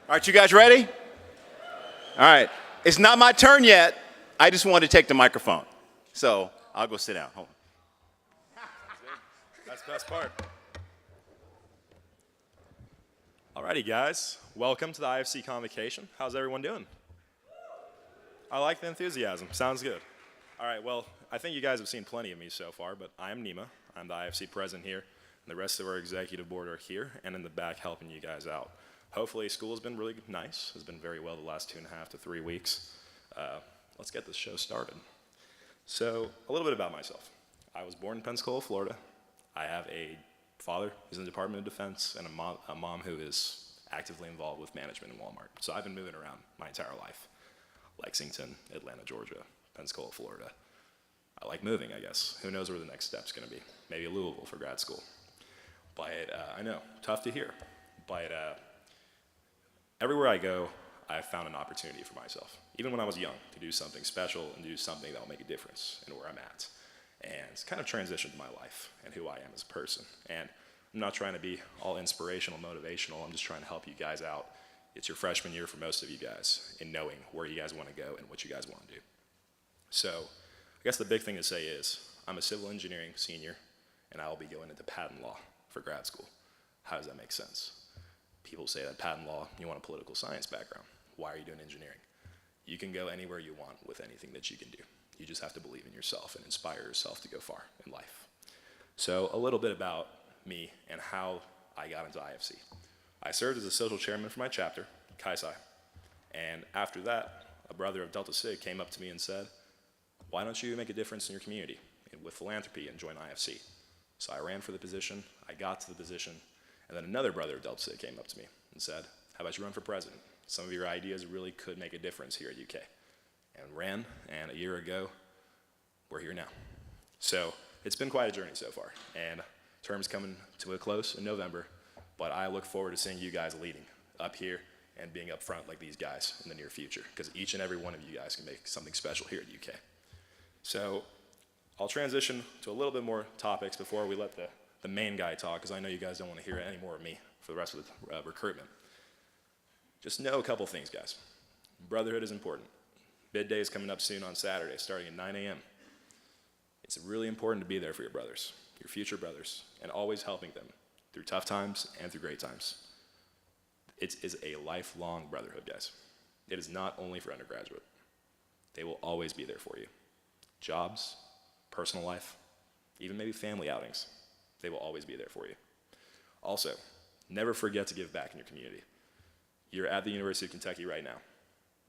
All right, you guys ready? All right. It's not my turn yet. I just wanted to take the microphone. So I'll go sit down. Hold on. That's the best part. Alrighty, guys. Welcome to the IFC Convocation. How's everyone doing? I like the enthusiasm. Sounds good. All right, well, I think you guys have seen plenty of me so far, but I am Nima. I'm the IFC president here, and the rest of our executive board are here and in the back helping you guys out. Hopefully, school has been really nice. It's been very well the last 2.5 to 3 weeks. Let's get this show started. So, a little bit about myself. I was born in Pensacola, Florida. I have a father who's in the Department of Defense and a mom who is actively involved with management in Walmart. So I've been moving around my entire life. Lexington, Atlanta, Georgia, Pensacola, Florida. I like moving, I guess. Who knows where the next step's gonna be? Maybe Louisville for grad school. But I know, tough to hear. But everywhere I go, I've found an opportunity for myself, even when I was young, to do something special and do something that will make a difference in where I'm at. And it's kind of transitioned my life and who I am as a person. And I'm not trying to be all inspirational, motivational. I'm just trying to help you guys out. It's your freshman year for most of you guys in knowing where you guys want to go and what you guys want to do. So I guess the big thing to say is I'm a civil engineering senior, and I will be going into patent law for grad school. How does that make sense? People say that patent law, you want a political science background. Why are you doing engineering? You can go anywhere you want with anything that you can do. You just have to believe in yourself and inspire yourself to go far in life. So a little bit about me and how I got into IFC. I served as a social chairman for my chapter, Chi Psi. And after that, a brother of Delta Sig came up to me and said, why don't you make a difference in your community with philanthropy and join IFC? So I ran for the position, I got to the position, and then another brother of Delta Sig came up to me and said, how about you run for president? Some of your ideas really could make a difference here at UK. And ran, and a year ago, we're here now. So it's been quite a journey so far, and term's coming to a close in November, but I look forward to seeing you guys leading up here and being up front like these guys in the near future, because each and every one of you guys can make something special here at UK. So I'll transition to a little bit more topics before we let the main guy talk, because I know you guys don't want to hear any more of me for the rest of the recruitment. Just know a couple things, guys. Brotherhood is important. Bid day is coming up soon on Saturday, starting at 9 a.m. It's really important to be there for your brothers, your future brothers, and always helping them through tough times and through great times. It is a lifelong brotherhood, guys. It is not only for undergraduate. They will always be there for you. Jobs, personal life, even maybe family outings, they will always be there for you. Also, never forget to give back in your community. You're at the University of Kentucky right now.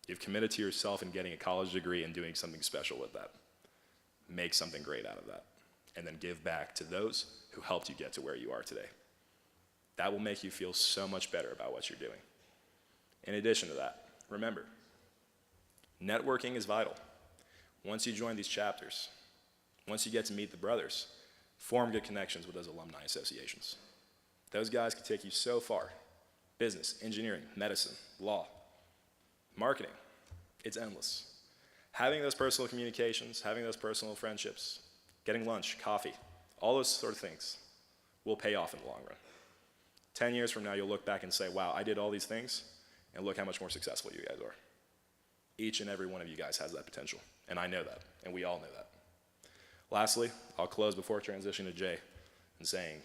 You've committed to yourself in getting a college degree and doing something special with that. Make something great out of that, and then give back to those who helped you get to where you are today. That will make you feel so much better about what you're doing. In addition to that, remember, networking is vital. Once you join these chapters, once you get to meet the brothers, form good connections with those alumni associations. Those guys can take you so far. Business, engineering, medicine, law, marketing, it's endless. Having those personal communications, having those personal friendships, getting lunch, coffee, all those sort of things will pay off in the long run. 10 years from now, you'll look back and say, wow, I did all these things, and look how much more successful you guys are. Each and every one of you guys has that potential, and I know that, and we all know that. Lastly, I'll close before transitioning to Jay and saying,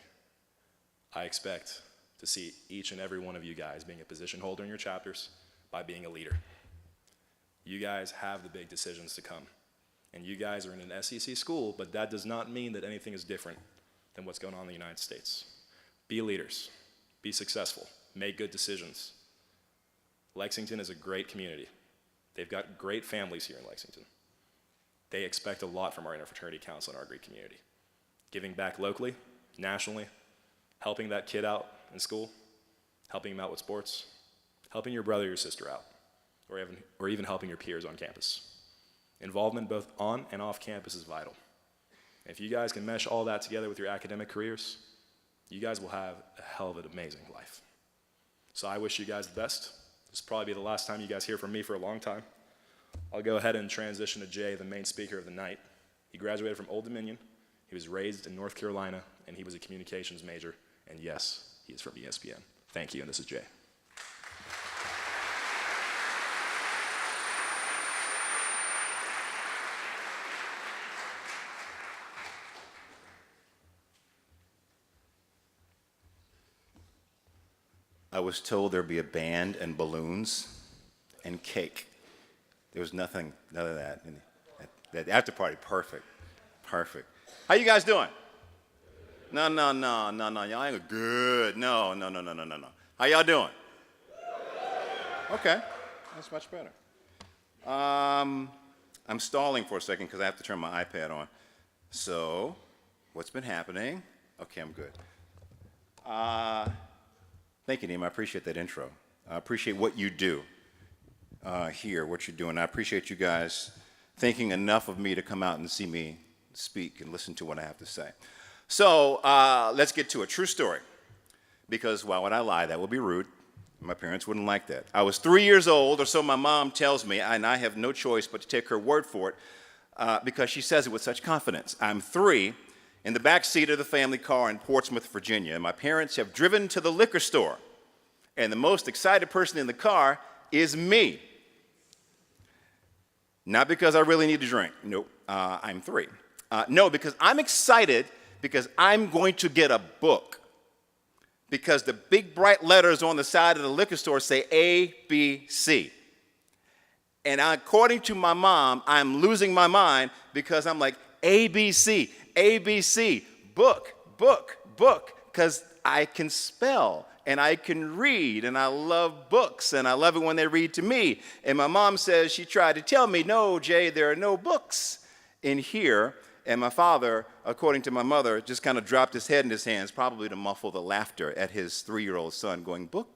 I expect to see each and every one of you guys being a position holder in your chapters by being a leader. You guys have the big decisions to come. And you guys are in an SEC school, but that does not mean that anything is different than what's going on in the United States. Be leaders. Be successful. Make good decisions. Lexington is a great community. They've got great families here in Lexington. They expect a lot from our interfraternity council and our great community. Giving back locally, nationally, helping that kid out in school, helping him out with sports, helping your brother or your sister out, or even helping your peers on campus. Involvement both on and off campus is vital. If you guys can mesh all that together with your academic careers, you guys will have a hell of an amazing life. So I wish you guys the best. This will probably be the last time you guys hear from me for a long time. I'll go ahead and transition to Jay, the main speaker of the night. He graduated from Old Dominion. He was raised in North Carolina, and he was a communications major. And yes, he is from ESPN. Thank you, and this is Jay. I was told there'd be a band and balloons and cake. There was none of that. And that after party, perfect, perfect. How you guys doing? No, y'all ain't good. No. How y'all doing? Okay, that's much better. I'm stalling for a second because I have to turn my iPad on. So, what's been happening? Okay, I'm good. Thank you, Nima. I appreciate that intro. I appreciate what you do here, what you're doing. I appreciate you guys thinking enough of me to come out and see me speak and listen to what I have to say. So, let's get to a true story. Because why would I lie? That would be rude. My parents wouldn't like that. I was 3 years old, or so my mom tells me, and I have no choice but to take her word for it because she says it with such confidence. I'm 3 in the back seat of the family car in Portsmouth, Virginia, and my parents have driven to the liquor store, and the most excited person in the car is me. Not because I really need to drink. Nope, I'm 3. No, because I'm excited because I'm going to get a book. Because the big bright letters on the side of the liquor store say ABC. And according to my mom, I'm losing my mind because I'm like, ABC, book, because I can spell and I can read and I love books and I love it when they read to me. And my mom says she tried to tell me, no, Jay, there are no books in here. And my father, according to my mother, just kind of dropped his head in his hands, probably to muffle the laughter at his 3-year-old son going, book,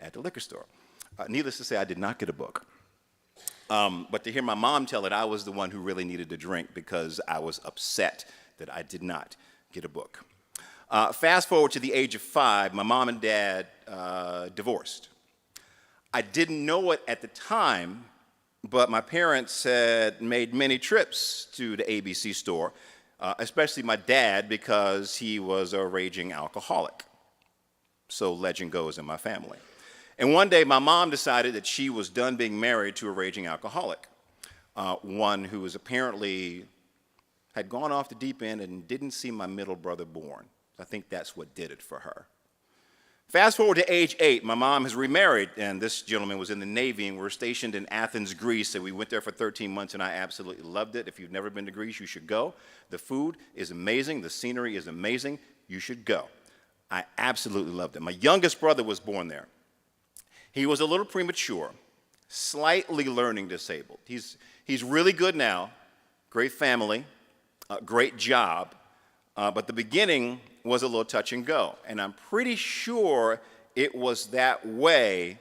at the liquor store. Needless to say, I did not get a book. But to hear my mom tell it, I was the one who really needed to drink because I was upset that I did not get a book. Fast forward to the age of 5, my mom and dad divorced. I didn't know it at the time, but my parents had made many trips to the ABC store, especially my dad because he was a raging alcoholic. So legend goes in my family. And one day my mom decided that she was done being married to a raging alcoholic, one who was apparently had gone off the deep end and didn't see my middle brother born. I think that's what did it for her. Fast forward to age 8, my mom has remarried, and this gentleman was in the Navy, and we're stationed in Athens, Greece, and we went there for 13 months, and I absolutely loved it. If you've never been to Greece, you should go. The food is amazing. The scenery is amazing. You should go. I absolutely loved it. My youngest brother was born there. He was a little premature, slightly learning disabled. He's really good now, great family, great job, but the beginning was a little touch and go. And I'm pretty sure it was that way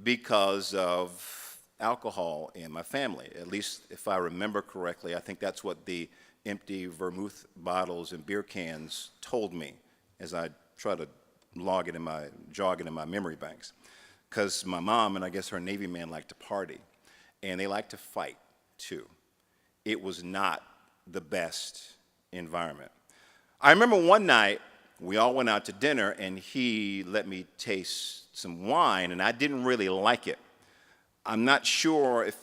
because of alcohol in my family. At least if I remember correctly, I think that's what the empty vermouth bottles and beer cans told me as I try to jog it in my memory banks. Because my mom and I guess her Navy man liked to party, and they liked to fight too. It was not the best environment. I remember one night, we all went out to dinner, and he let me taste some wine, and I didn't really like it. I'm not sure if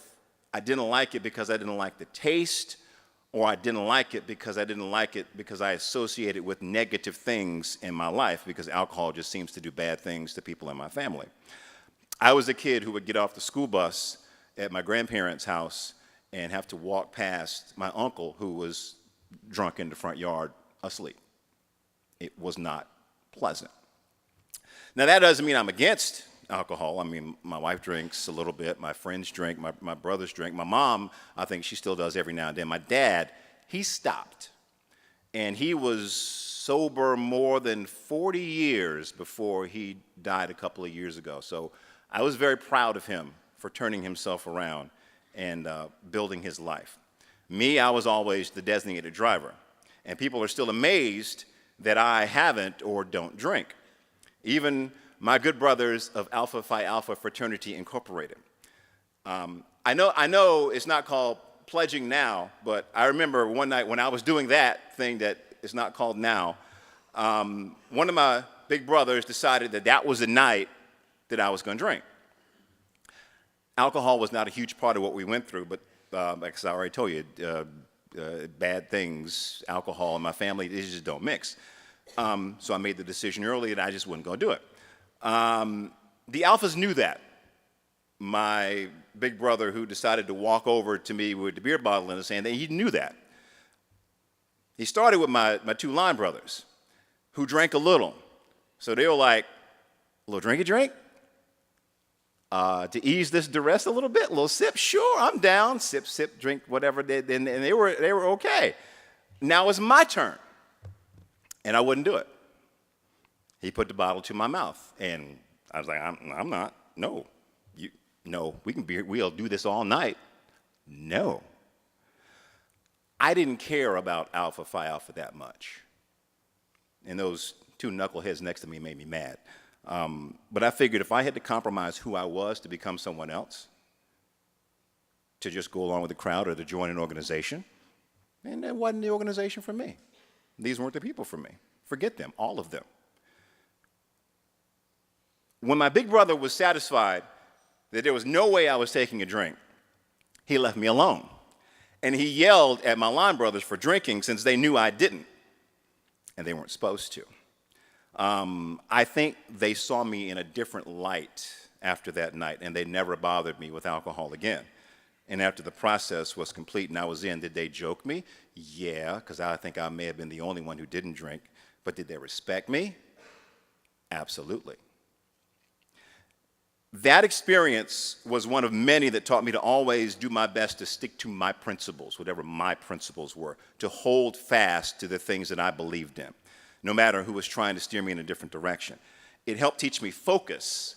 I didn't like it because I didn't like the taste, or I didn't like it because I didn't like it because I associate it with negative things in my life, because alcohol just seems to do bad things to people in my family. I was a kid who would get off the school bus at my grandparents' house and have to walk past my uncle who was drunk in the front yard asleep. It was not pleasant. Now, that doesn't mean I'm against alcohol. I mean, my wife drinks a little bit, my friends drink, my brothers drink. My mom, I think she still does every now and then. My dad, he stopped. And he was sober more than 40 years before he died a couple of years ago. So I was very proud of him for turning himself around and building his life. Me, I was always the designated driver. And people are still amazed that I haven't or don't drink. Even my good brothers of Alpha Phi Alpha Fraternity Incorporated. I know it's not called pledging now, but I remember one night when I was doing that thing that is not called now, one of my big brothers decided that that was the night that I was going to drink. Alcohol was not a huge part of what we went through, but like I already told you, bad things, alcohol, and my family, they just don't mix. So I made the decision early that I just wasn't going to do it. The alphas knew that. My big brother, who decided to walk over to me with the beer bottle in his hand, he knew that. He started with my two line brothers, who drank a little. So they were like, a little drinky drink? To ease this duress a little bit, a little sip? Sure, I'm down. Sip, sip, drink, whatever. And they were okay. Now it's my turn. And I wouldn't do it. He put the bottle to my mouth. And I was like, I'm not. No. No, we'll do this all night. No. I didn't care about Alpha Phi Alpha that much. And those two knuckleheads next to me made me mad. But I figured if I had to compromise who I was to become someone else, to just go along with the crowd or to join an organization, then that wasn't the organization for me. These weren't the people for me. Forget them, all of them. When my big brother was satisfied that there was no way I was taking a drink, he left me alone. And he yelled at my line brothers for drinking since they knew I didn't. And they weren't supposed to. I think they saw me in a different light after that night, and they never bothered me with alcohol again. And after the process was complete and I was in, did they joke me? Yeah, because I think I may have been the only one who didn't drink. But did they respect me? Absolutely. That experience was one of many that taught me to always do my best to stick to my principles, whatever my principles were, to hold fast to the things that I believed in, no matter who was trying to steer me in a different direction. It helped teach me focus,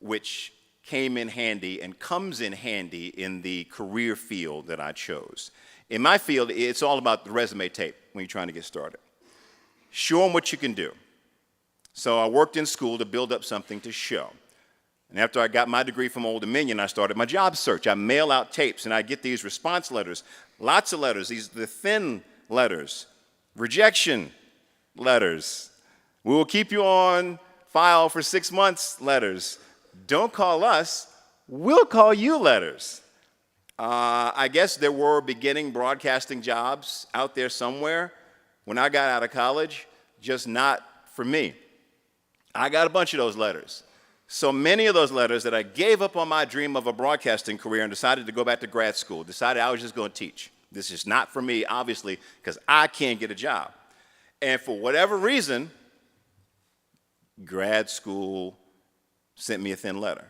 which came in handy and comes in handy in the career field that I chose. In my field, it's all about the resume tape when you're trying to get started. Show them what you can do. So I worked in school to build up something to show. And after I got my degree from Old Dominion, I started my job search. I mail out tapes, and I get these response letters, lots of letters, the thin letters, rejection letters. We will keep you on file for 6 months letters. Don't call us, we'll call you letters. I guess there were beginning broadcasting jobs out there somewhere when I got out of college, just not for me. I got a bunch of those letters. So many of those letters that I gave up on my dream of a broadcasting career and decided to go back to grad school, decided I was just going to teach. This is not for me, obviously, because I can't get a job. And for whatever reason, grad school sent me a thin letter.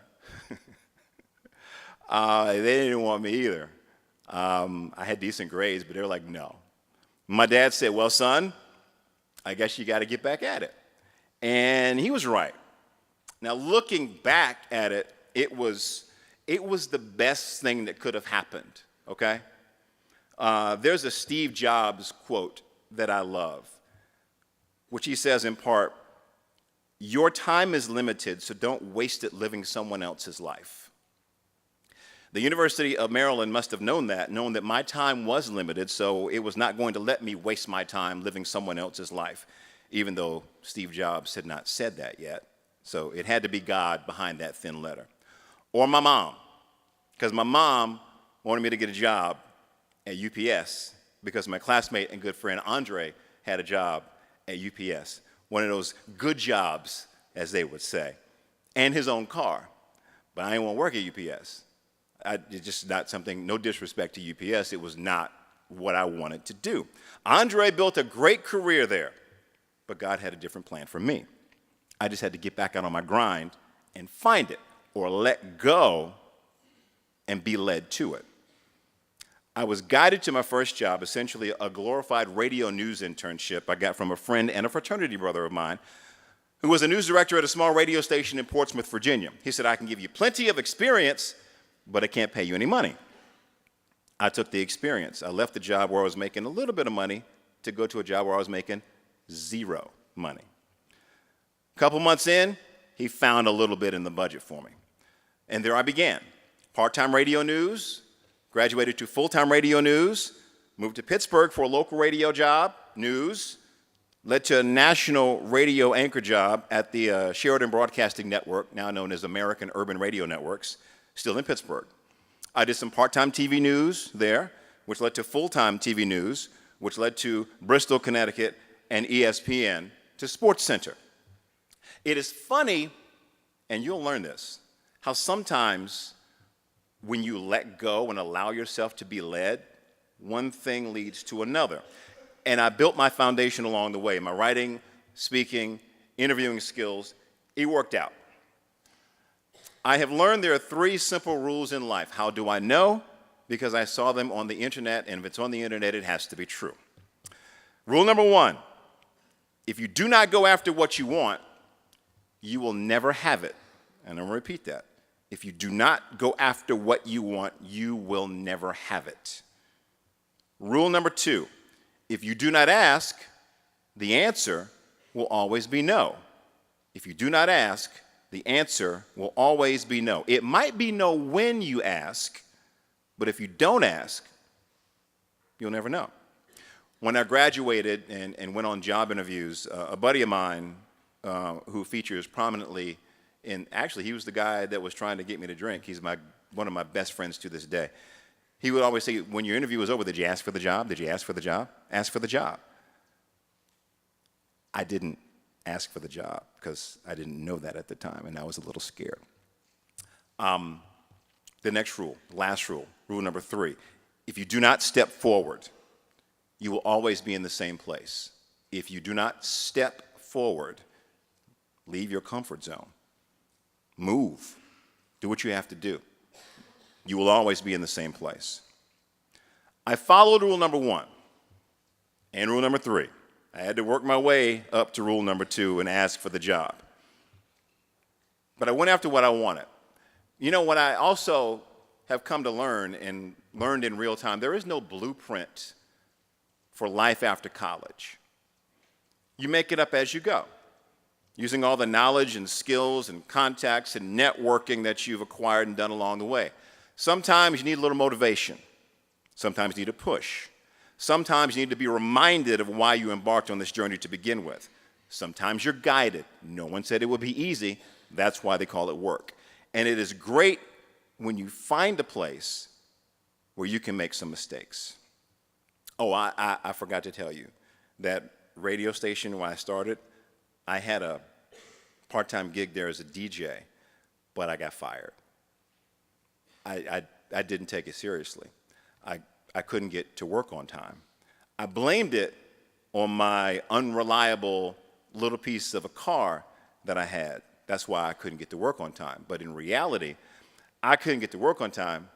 They didn't want me either. I had decent grades, but they were like, no. My dad said, well, son, I guess you got to get back at it. And he was right. Now, looking back at it, it was the best thing that could have happened, okay? There's a Steve Jobs quote that I love, which he says in part, your time is limited, so don't waste it living someone else's life. The University of Maryland must have known that my time was limited, so it was not going to let me waste my time living someone else's life, even though Steve Jobs had not said that yet. So it had to be God behind that thin letter. Or my mom, because my mom wanted me to get a job at UPS because my classmate and good friend Andre had a job at UPS, one of those good jobs, as they would say, and his own car. But I didn't want to work at UPS. It's just not something, no disrespect to UPS, it was not what I wanted to do. Andre built a great career there, but God had a different plan for me. I just had to get back out on my grind and find it, or let go and be led to it. I was guided to my first job, essentially a glorified radio news internship I got from a friend and a fraternity brother of mine, who was a news director at a small radio station in Portsmouth, Virginia. He said, I can give you plenty of experience, but I can't pay you any money. I took the experience. I left the job where I was making a little bit of money to go to a job where I was making zero money. A couple months in, he found a little bit in the budget for me. And there I began. Part-time radio news, graduated to full-time radio news, moved to Pittsburgh for a local radio job, news, led to a national radio anchor job at the Sheridan Broadcasting Network, now known as American Urban Radio Networks, still in Pittsburgh. I did some part-time TV news there, which led to full-time TV news, which led to Bristol, Connecticut, and ESPN, to SportsCenter. It is funny and you'll learn this, how sometimes when you let go and allow yourself to be led, one thing leads to another. And I built my foundation along the way. My writing, speaking, interviewing skills, it worked out. I have learned there are 3 simple rules in life. How do I know? Because I saw them on the internet, and if it's on the internet, it has to be true. Rule number 1, if you do not go after what you want, you will never have it. And I'm going to repeat that. If you do not go after what you want, you will never have it. Rule number 2, if you do not ask, the answer will always be no. If you do not ask, the answer will always be no. It might be no when you ask, but if you don't ask, you'll never know. When I graduated and went on job interviews, a buddy of mine who features prominently actually, he was the guy that was trying to get me to drink. He's one of my best friends to this day. He would always say, when your interview was over, did you ask for the job? Did you ask for the job? Ask for the job. I didn't ask for the job because I didn't know that at the time, and I was a little scared. The next rule, last rule, rule number 3, if you do not step forward, you will always be in the same place. If you do not step forward, leave your comfort zone. Move. Do what you have to do. You will always be in the same place. I followed rule number 1 and rule number 3. I had to work my way up to rule number 2 and ask for the job. But I went after what I wanted. You know, what I also have come to learn and learned in real time, there is no blueprint for life after college. You make it up as you go, using all the knowledge and skills and contacts and networking that you've acquired and done along the way. Sometimes you need a little motivation. Sometimes you need a push. Sometimes you need to be reminded of why you embarked on this journey to begin with. Sometimes you're guided. No one said it would be easy. That's why they call it work. And it is great when you find a place where you can make some mistakes. Oh, I forgot to tell you, that radio station where I started, I had a part-time gig there as a DJ, but I got fired. I didn't take it seriously. I couldn't get to work on time. I blamed it on my unreliable little piece of a car that I had. That's why I couldn't get to work on time. But in reality, I couldn't get to work on time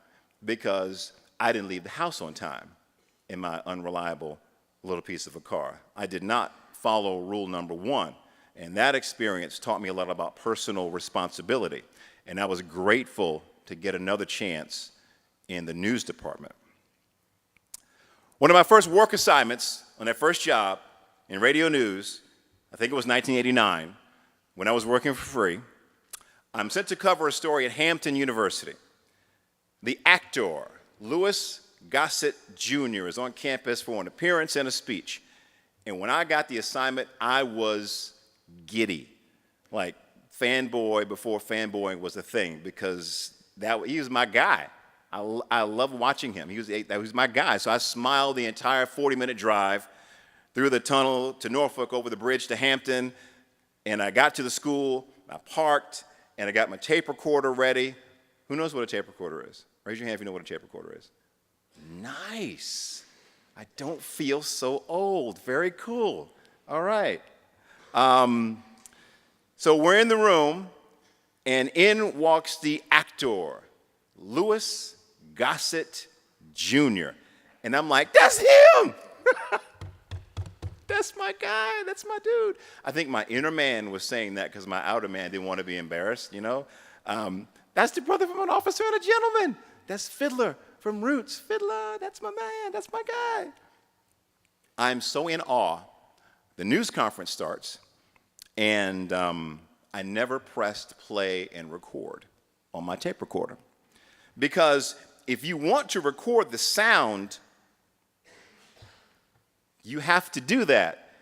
because I didn't leave the house on time in my unreliable little piece of a car. I did not follow rule number 1. And that experience taught me a lot about personal responsibility. And I was grateful to get another chance in the news department. One of my first work assignments on that first job in radio news, I think it was 1989, when I was working for free, I'm sent to cover a story at Hampton University. The actor, Louis Gossett Jr., is on campus for an appearance and a speech. And when I got the assignment, I was giddy, like fanboy before fanboying was a thing, because he was my guy. I love watching him. He was my guy. So I smiled the entire 40-minute drive through the tunnel to Norfolk, over the bridge to Hampton, and I got to the school, I parked, and I got my tape recorder ready. Who knows what a tape recorder is? Raise your hand if you know what a tape recorder is. Nice. I don't feel so old. Very cool. All right. So we're in the room, and in walks the actor, Louis Gossett Jr. And I'm like, that's him! That's my guy, that's my dude. I think my inner man was saying that because my outer man didn't want to be embarrassed, you know? That's the brother from An Officer and a Gentleman. That's Fiddler from Roots. Fiddler, that's my man, that's my guy. I'm so in awe. The news conference starts, and I never pressed play and record on my tape recorder. Because if you want to record the sound, you have to do that.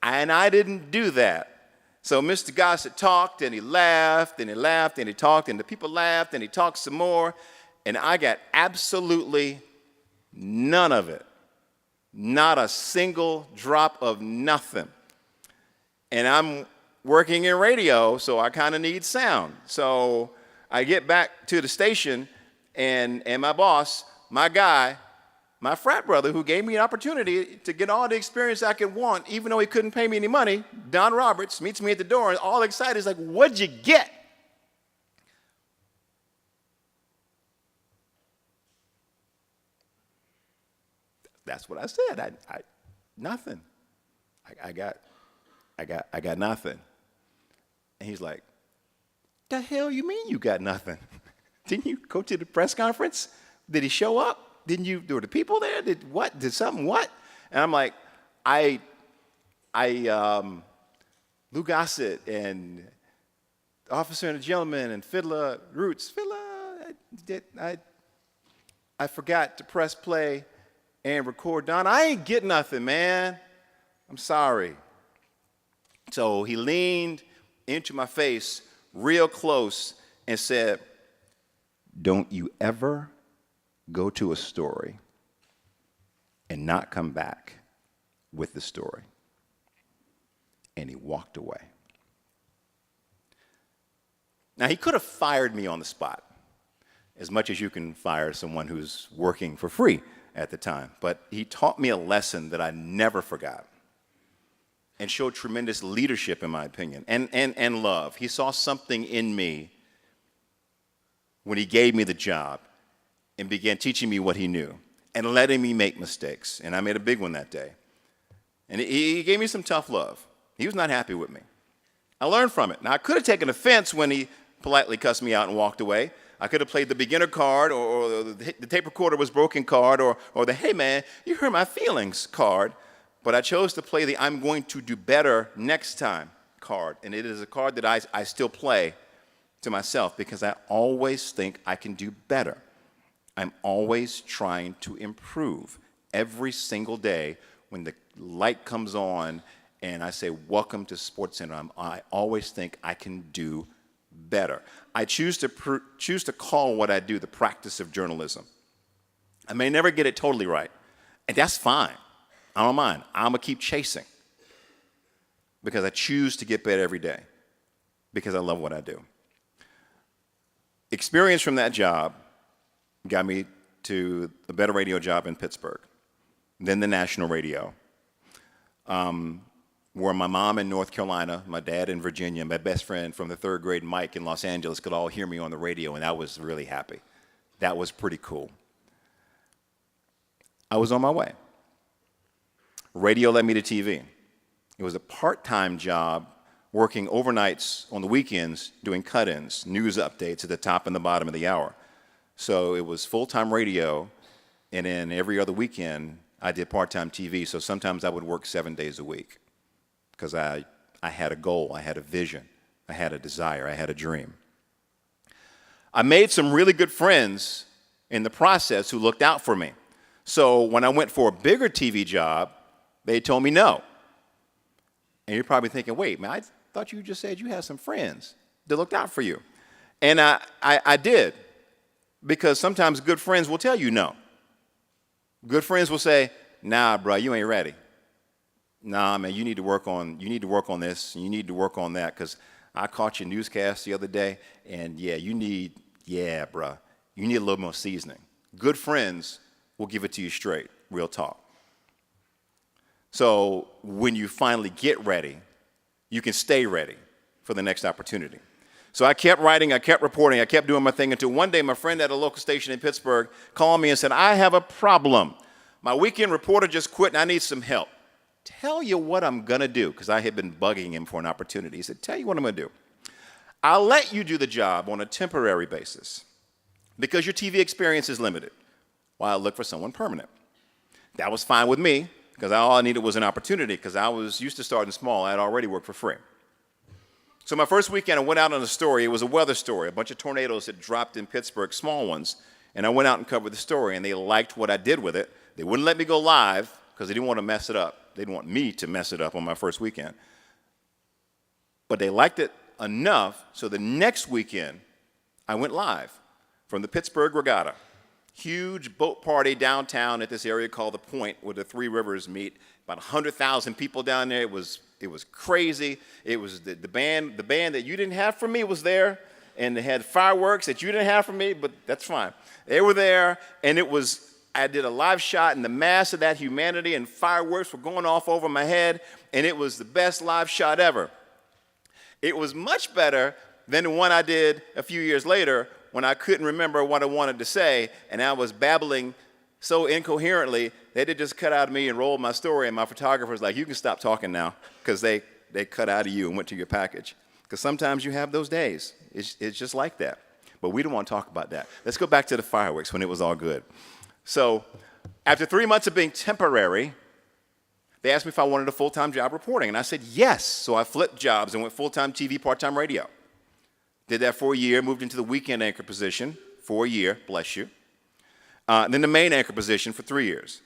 And I didn't do that. So Mr. Gossett talked, and he laughed, and he laughed, and he talked, and the people laughed, and he talked some more, and I got absolutely none of it. Not a single drop of nothing. And I'm working in radio, so I kind of need sound. So I get back to the station, and my boss, my guy, my frat brother who gave me an opportunity to get all the experience I could want, even though he couldn't pay me any money, Don Roberts, meets me at the door and all excited. He's like, "What'd you get?" That's what I said. Nothing. I got nothing. And he's like, "The hell you mean you got nothing? Didn't you go to the press conference? Did he show up? Were the people there? Did something what?" And I'm like, Lou Gossett and Officer and a Gentleman and Fiddler Roots. I forgot to press play and record. Don, I ain't get nothing, man. I'm sorry. So he leaned into my face real close and said, "Don't you ever go to a story and not come back with the story." And he walked away. Now, he could have fired me on the spot, as much as you can fire someone who's working for free at the time. But he taught me a lesson that I never forgot and showed tremendous leadership, in my opinion, and love. He saw something in me when he gave me the job and began teaching me what he knew and letting me make mistakes. And I made a big one that day. And he gave me some tough love. He was not happy with me. I learned from it. Now, I could have taken offense when he politely cussed me out and walked away. I could have played the beginner card, or the tape recorder was broken card, or the "hey man, you hurt my feelings" card. But I chose to play the "I'm going to do better next time" card. And it is a card that I still play to myself because I always think I can do better. I'm always trying to improve every single day. When the light comes on and I say, "Welcome to SportsCenter," I always think I can do better. I choose to call what I do the practice of journalism. I may never get it totally right, and that's fine. I don't mind. I'm going to keep chasing because I choose to get better every day because I love what I do. Experience from that job got me to a better radio job in Pittsburgh, then the national radio, where my mom in North Carolina, my dad in Virginia, my best friend from the third grade, Mike, in Los Angeles, could all hear me on the radio, and I was really happy. That was pretty cool. I was on my way. Radio led me to TV. It was a part-time job working overnights on the weekends doing cut-ins, news updates at the top and the bottom of the hour. So it was full-time radio, and then every other weekend I did part-time TV, so sometimes I would work 7 days a week because I had a goal, I had a vision, I had a desire, I had a dream. I made some really good friends in the process who looked out for me. So when I went for a bigger TV job, they told me no. And you're probably thinking, "Wait, man, I thought you just said you had some friends that looked out for you." And I did, because sometimes good friends will tell you no. Good friends will say, "Nah, bro, you ain't ready. Nah, man, you need to work on this, and you need to work on that, because I caught your newscast the other day, and bro, you need a little more seasoning." Good friends will give it to you straight, real talk. So when you finally get ready, you can stay ready for the next opportunity. So I kept writing, I kept reporting, I kept doing my thing until one day my friend at a local station in Pittsburgh called me and said, "I have a problem. My weekend reporter just quit and I need some help." Tell you what I'm going to do, because I had been bugging him for an opportunity. He said, "Tell you what I'm going to do. I'll let you do the job on a temporary basis because your TV experience is limited while I look for someone permanent." That was fine with me, because all I needed was an opportunity, because I was used to starting small. I had already worked for free. So my first weekend, I went out on a story. It was a weather story. A bunch of tornadoes had dropped in Pittsburgh, small ones, and I went out and covered the story, and they liked what I did with it. They wouldn't let me go live because they didn't want to mess it up. They didn't want me to mess it up on my first weekend. But they liked it enough, so the next weekend, I went live from the Pittsburgh Regatta. Huge boat party downtown at this area called the Point, where the three rivers meet. About 100,000 people down there. It was was crazy. It was the band that you didn't have for me was there, and they had fireworks that you didn't have for me, but that's fine. They were there, and I did a live shot, and the mass of that humanity and fireworks were going off over my head, and it was the best live shot ever. It was much better than the one I did a few years later when I couldn't remember what I wanted to say, and I was babbling so incoherently, they did just cut out of me and rolled my story, and my photographer was like, you can stop talking now, because they cut out of you and went to your package. Because sometimes you have those days. It's just like that. But we don't want to talk about that. Let's go back to the fireworks when it was all good. So after 3 months of being temporary, they asked me if I wanted a full-time job reporting, and I said yes. So I flipped jobs and went full-time TV, part-time radio. Did that for a year, moved into the weekend anchor position for a year, bless you. Then the main anchor position for 3 years.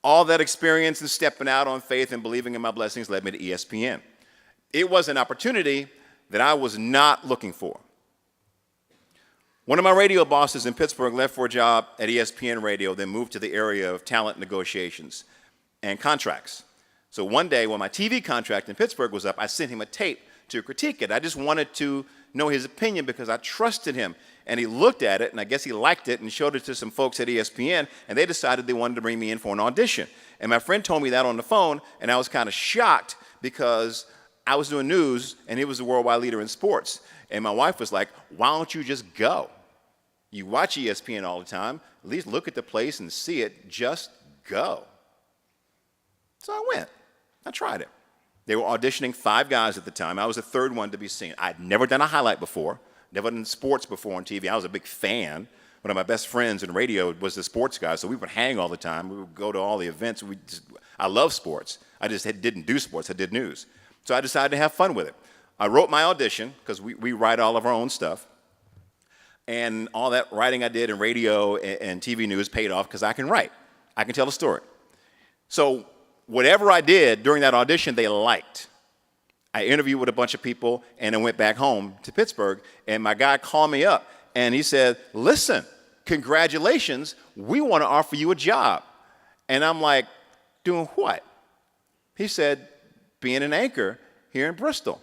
All that experience and stepping out on faith and believing in my blessings led me to ESPN. It was an opportunity that I was not looking for. One of my radio bosses in Pittsburgh left for a job at ESPN Radio, then moved to the area of talent negotiations and contracts. So one day when my TV contract in Pittsburgh was up, I sent him a tape to critique it. I just wanted to know his opinion because I trusted him. And he looked at it, and I guess he liked it, and showed it to some folks at ESPN, and they decided they wanted to bring me in for an audition. And my friend told me that on the phone, and I was kind of shocked because I was doing news, and he was the worldwide leader in sports. And my wife was like, why don't you just go? You watch ESPN all the time. At least look at the place and see it. Just go. So I went. I tried it. They were auditioning 5 guys at the time. I was the 3rd one to be seen. I'd never done a highlight before. Never done sports before on TV. I was a big fan. One of my best friends in radio was the sports guy, so we would hang all the time. We would go to all the events. I love sports. I just didn't do sports. I did news. So I decided to have fun with it. I wrote my audition, because we write all of our own stuff. And all that writing I did in radio and TV news paid off because I can write. I can tell a story. So whatever I did during that audition, they liked. I interviewed with a bunch of people, and I went back home to Pittsburgh, and my guy called me up, and he said, listen, congratulations, we want to offer you a job. And I'm like, doing what? He said, being an anchor here in Bristol.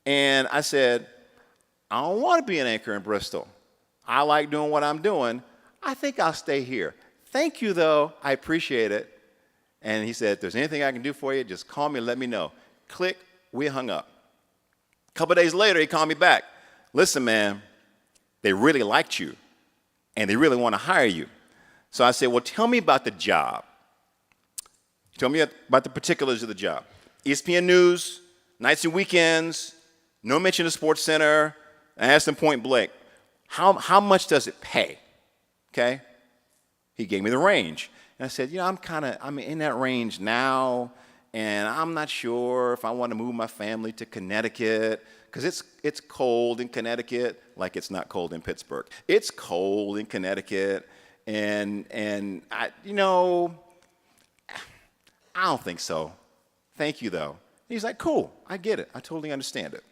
And I said, I don't want to be an anchor in Bristol. I like doing what I'm doing. I think I'll stay here. Thank you, though. I appreciate it. And he said, if there's anything I can do for you, just call me and let me know. Click. We hung up. A couple of days later, he called me back. Listen, man, they really liked you, and they really want to hire you. So I said, well, tell me about the job. Tell me about the particulars of the job. ESPN News, nights and weekends, no mention of Sports Center. I asked him point blank, how much does it pay? Okay? He gave me the range. And I said, I'm in that range now, and I'm not sure if I want to move my family to Connecticut, because it's cold in Connecticut, like it's not cold in Pittsburgh. It's cold in Connecticut, and I don't think so. Thank you, though. And he's like, cool, I get it. I totally understand it.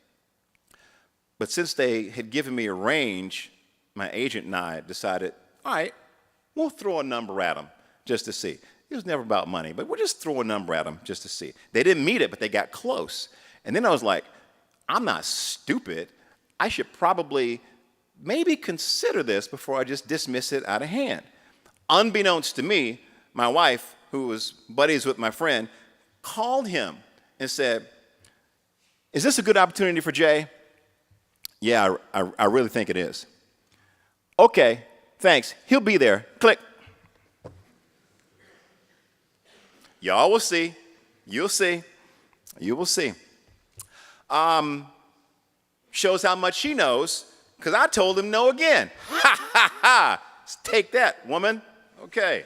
But since they had given me a range, my agent and I decided, all right, we'll throw a number at them just to see. It was never about money, but we'll just throw a number at them just to see. They didn't meet it, but they got close. And then I was like, I'm not stupid. I should probably maybe consider this before I just dismiss it out of hand. Unbeknownst to me, my wife, who was buddies with my friend, called him and said, is this a good opportunity for Jay? Yeah, I really think it is. Okay, thanks. He'll be there. Click. Y'all will see. You'll see. You will see. Shows how much she knows, because I told him no again. Ha, ha, ha. Take that, woman. Okay.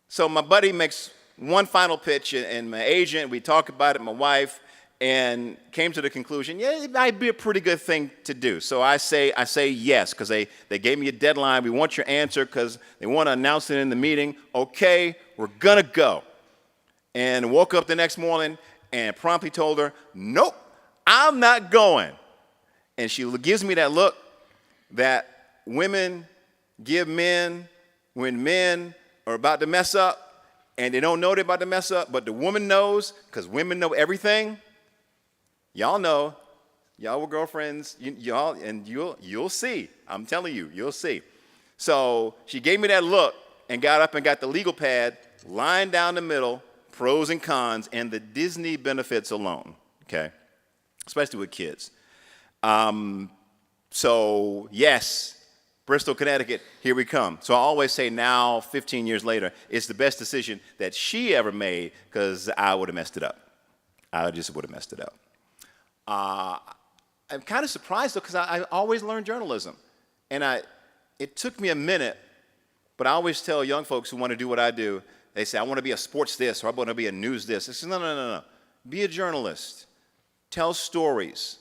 So my buddy makes one final pitch, and my agent, we talk about it, my wife, and came to the conclusion, yeah, it might be a pretty good thing to do. So I say yes, because they gave me a deadline. We want your answer because they want to announce it in the meeting. Okay, we're going to go. And woke up the next morning and promptly told her, nope, I'm not going. And she gives me that look that women give men when men are about to mess up, and they don't know they're about to mess up, but the woman knows, because women know everything. Y'all know. Y'all were girlfriends. You'll see. I'm telling you, you'll see. So she gave me that look and got up and got the legal pad, line down the middle, pros and cons, and the Disney benefits alone, okay? Especially with kids. So yes, Bristol, Connecticut, here we come. So I always say now, 15 years later, it's the best decision that she ever made, because I would have messed it up. I just would have messed it up. I'm kind of surprised, though, because I always learned journalism. And it took me a minute, but I always tell young folks who want to do what I do, they say, I want to be a sports this, or I want to be a news this. I say, no. Be a journalist. Tell stories.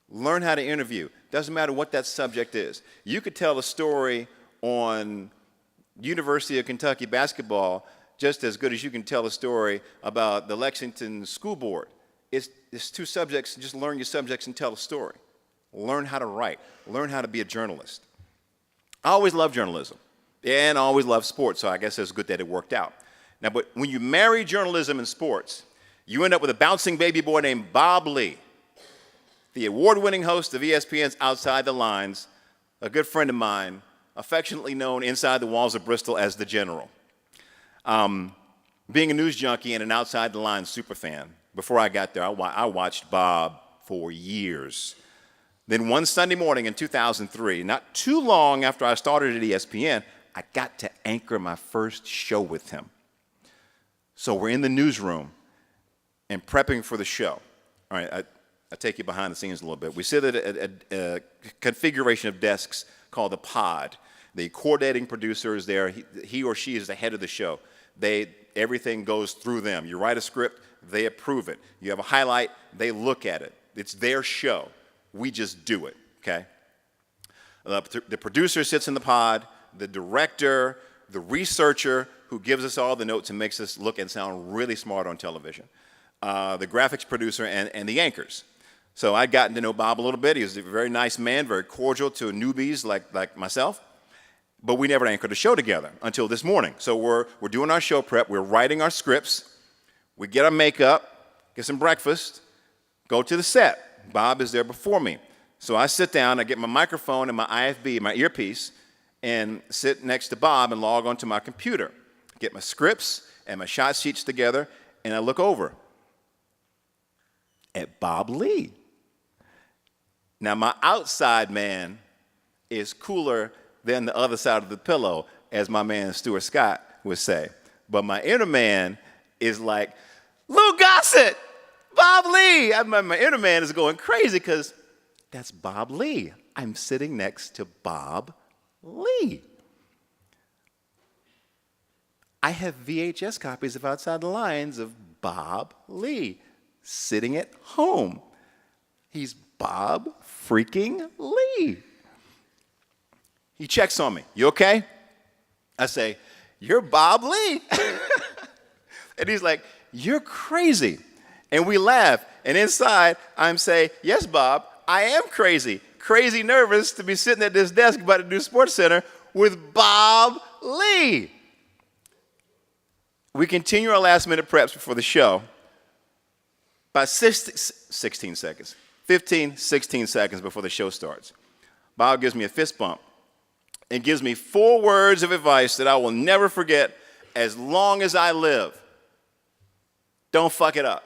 Learn how to interview. Doesn't matter what that subject is. You could tell a story on University of Kentucky basketball just as good as you can tell a story about the Lexington School Board. It's two subjects. Just learn your subjects and tell a story. Learn how to write. Learn how to be a journalist. I always loved journalism, and I always loved sports, so I guess it's good that it worked out. Now, but when you marry journalism and sports, you end up with a bouncing baby boy named Bob Lee, the award-winning host of ESPN's Outside the Lines, a good friend of mine, affectionately known inside the walls of Bristol as the General. Being a news junkie and an Outside the Lines superfan, before I got there, I watched Bob for years. Then one Sunday morning in 2003, not too long after I started at ESPN, I got to anchor my first show with him. So we're in the newsroom and prepping for the show. All right, I'll take you behind the scenes a little bit. We sit at a configuration of desks called the pod. The coordinating producer is there. He or she is the head of the show. Everything goes through them. You write a script, they approve it. You have a highlight, they look at it. It's their show. We just do it, okay? The producer sits in the pod, the director, the researcher who gives us all the notes and makes us look and sound really smart on television, the graphics producer, and the anchors. So I'd gotten to know Bob a little bit. He was a very nice man, very cordial to newbies like myself. But we never anchored a show together until this morning. So we're doing our show prep. We're writing our scripts. We get our makeup, get some breakfast, go to the set. Bob is there before me. So I sit down, I get my microphone and my IFB, my earpiece, and sit next to Bob and log onto my computer. Get my scripts and my shot sheets together, and I look over at Bob Lee. Now, my outside man is cooler than the other side of the pillow, as my man Stuart Scott would say. But my inner man is like, Lou Gossett, Bob Lee. My inner man is going crazy because that's Bob Lee. I'm sitting next to Bob Lee. I have VHS copies of Outside the Lines of Bob Lee sitting at home. He's Bob freaking Lee. He checks on me. You okay? I say, you're Bob Lee. And he's like, you're crazy. And we laugh. And inside, I'm saying, yes, Bob, I am crazy. Crazy nervous to be sitting at this desk about to do Sports Center with Bob Lee. We continue our last-minute preps before the show. About 16 seconds, 15, 16 seconds before the show starts, Bob gives me a fist bump and gives me 4 words of advice that I will never forget as long as I live. Don't fuck it up.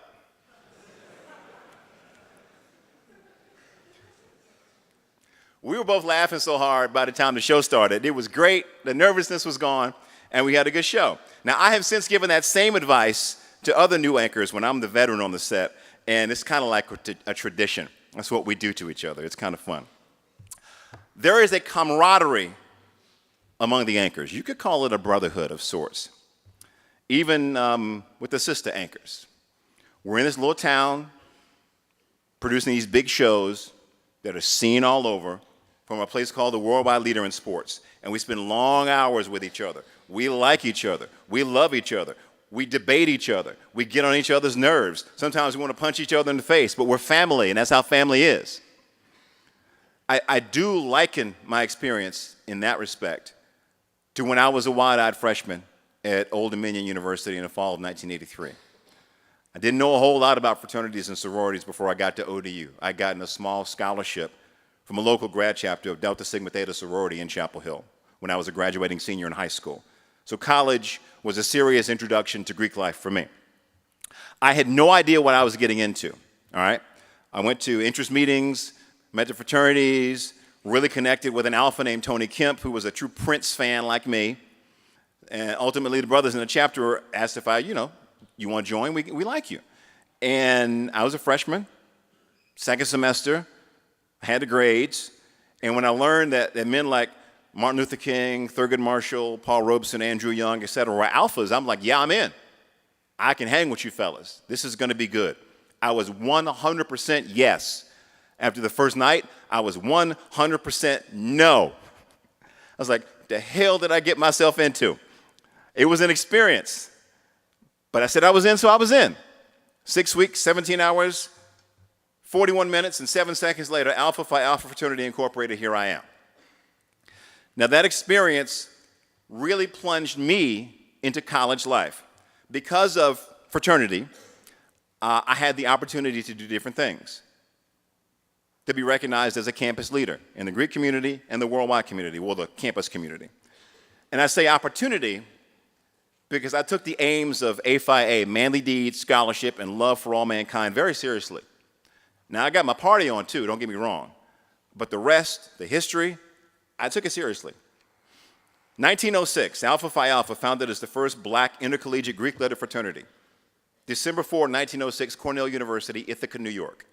We were both laughing so hard by the time the show started. It was great. The nervousness was gone, and we had a good show. Now, I have since given that same advice to other new anchors when I'm the veteran on the set, and it's kind of like a tradition. That's what we do to each other. It's kind of fun. There is a camaraderie among the anchors. You could call it a brotherhood of sorts, even with the sister anchors. We're in this little town producing these big shows that are seen all over from a place called the Worldwide Leader in Sports. And we spend long hours with each other. We like each other. We love each other. We debate each other. We get on each other's nerves. Sometimes we want to punch each other in the face, but we're family, and that's how family is. I do liken my experience in that respect to when I was a wide-eyed freshman at Old Dominion University in the fall of 1983. I didn't know a whole lot about fraternities and sororities before I got to ODU. I'd gotten a small scholarship from a local grad chapter of Delta Sigma Theta sorority in Chapel Hill when I was a graduating senior in high school. So college was a serious introduction to Greek life for me. I had no idea what I was getting into, all right? I went to interest meetings, met the fraternities, really connected with an alpha named Tony Kemp, who was a true Prince fan like me. And ultimately, the brothers in the chapter asked if you want to join? We like you. And I was a freshman, second semester, I had the grades. And when I learned that men like Martin Luther King, Thurgood Marshall, Paul Robeson, Andrew Young, et cetera, were alphas, I'm like, yeah, I'm in. I can hang with you fellas. This is going to be good. I was 100% yes. After the first night, I was 100% no. I was like, the hell did I get myself into? It was an experience. But I said I was in, so I was in. 6 weeks, 17 hours, 41 minutes, and 7 seconds later, Alpha Phi Alpha Fraternity Incorporated, here I am. Now that experience really plunged me into college life. Because of fraternity, I had the opportunity to do different things. To be recognized as a campus leader in the Greek community and the worldwide community, or the campus community. And I say opportunity because I took the aims of A-Phi-A, manly deeds, scholarship, and love for all mankind, very seriously. Now, I got my party on too, don't get me wrong. But the rest, the history, I took it seriously. 1906, Alpha Phi Alpha, founded as the first black intercollegiate Greek letter fraternity. December 4, 1906, Cornell University, Ithaca, New York.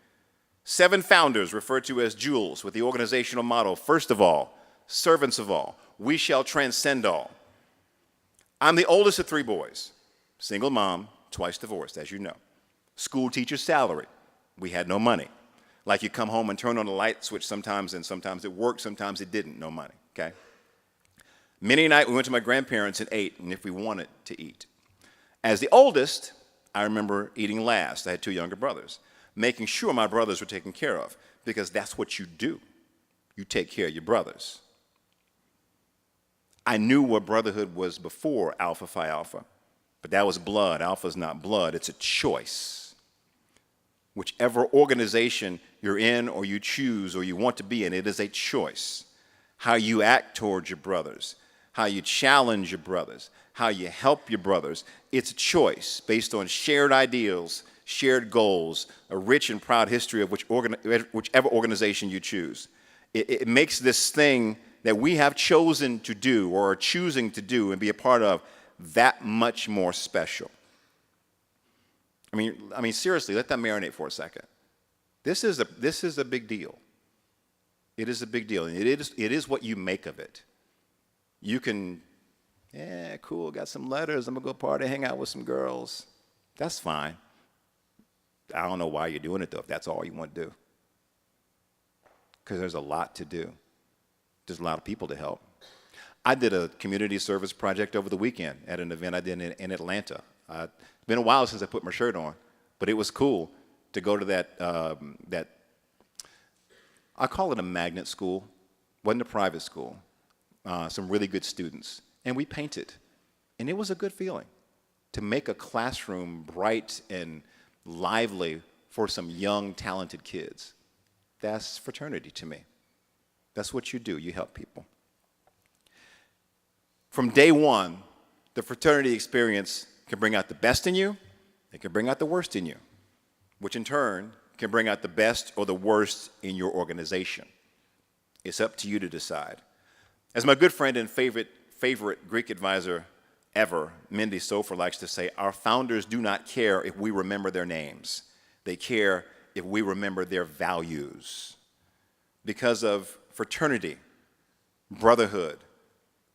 7 founders referred to as jewels with the organizational motto, first of all, servants of all, we shall transcend all. I'm the oldest of 3 boys, single mom, twice divorced, as you know. School teacher's salary, we had no money. Like you come home and turn on the light switch sometimes, and sometimes it worked, sometimes it didn't, no money, okay? Many a night we went to my grandparents and ate, and if we wanted to eat. As the oldest, I remember eating last. I had 2 younger brothers, making sure my brothers were taken care of, because that's what you do. You take care of your brothers. I knew what brotherhood was before Alpha Phi Alpha, but that was blood. Alpha's not blood, it's a choice. Whichever organization you're in or you choose or you want to be in, it is a choice. How you act towards your brothers, how you challenge your brothers, how you help your brothers, it's a choice based on shared ideals, shared goals, a rich and proud history of whichever organization you choose. It makes this thing that we have chosen to do or are choosing to do and be a part of that much more special. I mean, seriously, let that marinate for a second. This is a big deal. It is a big deal, and it is what you make of it. You can, yeah, cool, got some letters, I'm gonna go party, hang out with some girls. That's fine. I don't know why you're doing it though, if that's all you want to do. Because there's a lot to do. There's a lot of people to help. I did a community service project over the weekend at an event I did in Atlanta. It's been a while since I put my shirt on, but it was cool to go to that I call it a magnet school. Wasn't a private school. Some really good students. And we painted. And it was a good feeling to make a classroom bright and lively for some young, talented kids. That's fraternity to me. That's what you do. You help people. From day one, the fraternity experience can bring out the best in you. It can bring out the worst in you, which in turn can bring out the best or the worst in your organization. It's up to you to decide. As my good friend and favorite Greek advisor ever, Mindy Sofer, likes to say, our founders do not care if we remember their names. They care if we remember their values. Because of fraternity, brotherhood,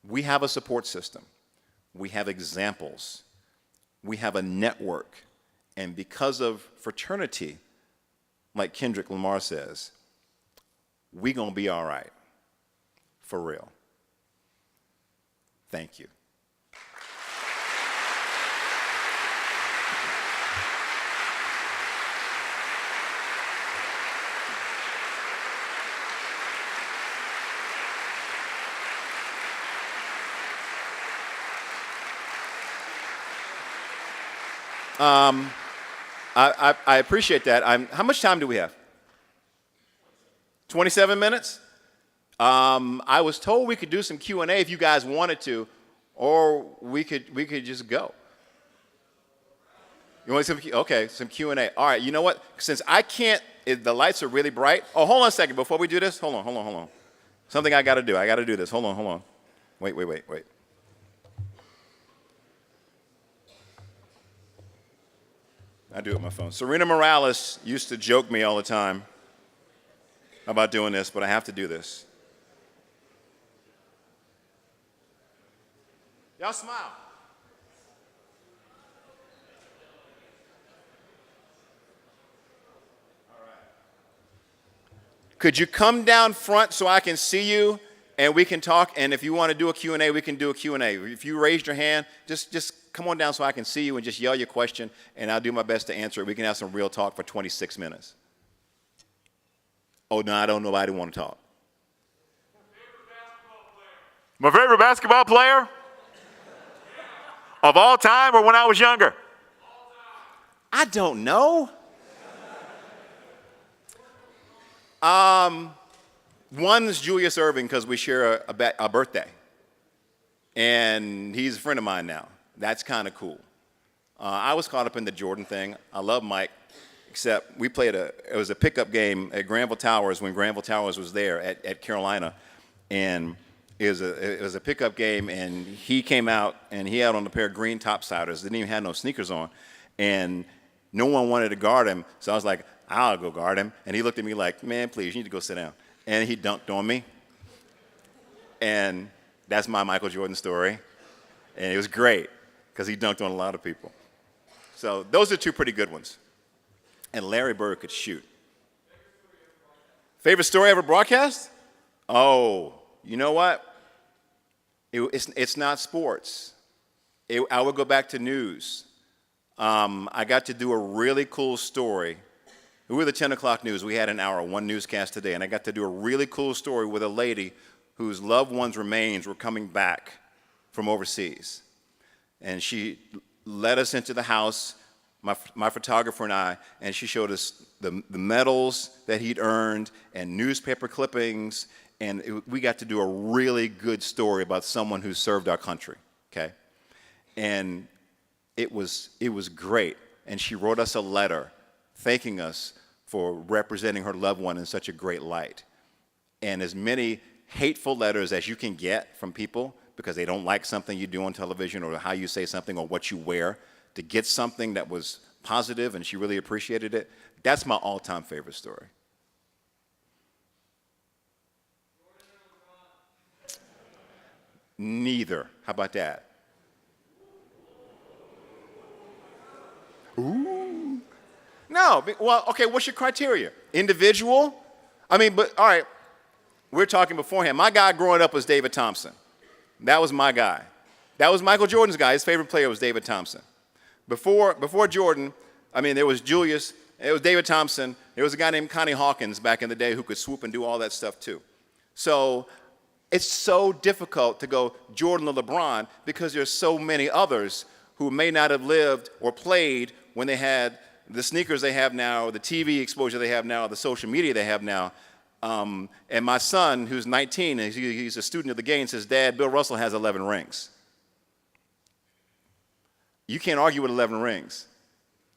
we have a support system. We have examples. We have a network. And because of fraternity, like Kendrick Lamar says, we gonna be all right, for real. Thank you. I appreciate that. How much time do we have? 27 minutes? I was told we could do some Q&A if you guys wanted to, or we could just go. You want some? Okay, some Q&A. All right, you know what? Since I can't, the lights are really bright. Oh, hold on a second. Before we do this, hold on. Something I got to do. I got to do this. Hold on. Wait. I do it with my phone. Serena Morales used to joke me all the time about doing this, but I have to do this. Y'all smile. Could you come down front so I can see you and we can talk? And if you want to do a Q&A, we can do a Q&A. If you raised your hand, just come on down so I can see you and just yell your question, and I'll do my best to answer it. We can have some real talk for 26 minutes. Oh, no, I don't know. Nobody want to talk. My favorite basketball player? Of all time or when I was younger? I don't know. One's Julius Erving because we share a birthday. And he's a friend of mine now. That's kind of cool. I was caught up in the Jordan thing. I love Mike, except we played it was a pickup game at Granville Towers when Granville Towers was there at Carolina. And it was a pickup game, and he came out, and he had on a pair of green topsiders. Didn't even have no sneakers on. And no one wanted to guard him, so I was like, I'll go guard him. And he looked at me like, man, please, you need to go sit down. And he dunked on me. And that's my Michael Jordan story. And it was great because he dunked on a lot of people. So those are two pretty good ones. And Larry Bird could shoot. Favorite story ever broadcast? Oh, you know what? It's not sports. I would go back to news. I got to do a really cool story. We were the 10 o'clock news. We had an hour, one newscast today, and I got to do a really cool story with a lady whose loved ones' remains were coming back from overseas. And she led us into the house, my photographer and I, and she showed us the medals that he'd earned and newspaper clippings, and we got to do a really good story about someone who served our country, okay? And it was great. And she wrote us a letter thanking us for representing her loved one in such a great light. And as many hateful letters as you can get from people because they don't like something you do on television or how you say something or what you wear, to get something that was positive and she really appreciated it, that's my all-time favorite story. Neither. How about that? Ooh. No, well, okay, what's your criteria? Individual? I mean, but, all right, we were talking beforehand. My guy growing up was David Thompson. That was my guy. That was Michael Jordan's guy. His favorite player was David Thompson. Before Jordan, I mean, there was Julius, it was David Thompson, there was a guy named Connie Hawkins back in the day who could swoop and do all that stuff too. So it's so difficult to go Jordan or LeBron because there's so many others who may not have lived or played when they had the sneakers they have now, the TV exposure they have now, the social media they have now. And my son, who's 19, and he's a student of the game, says, Dad, Bill Russell has 11 rings. You can't argue with 11 rings.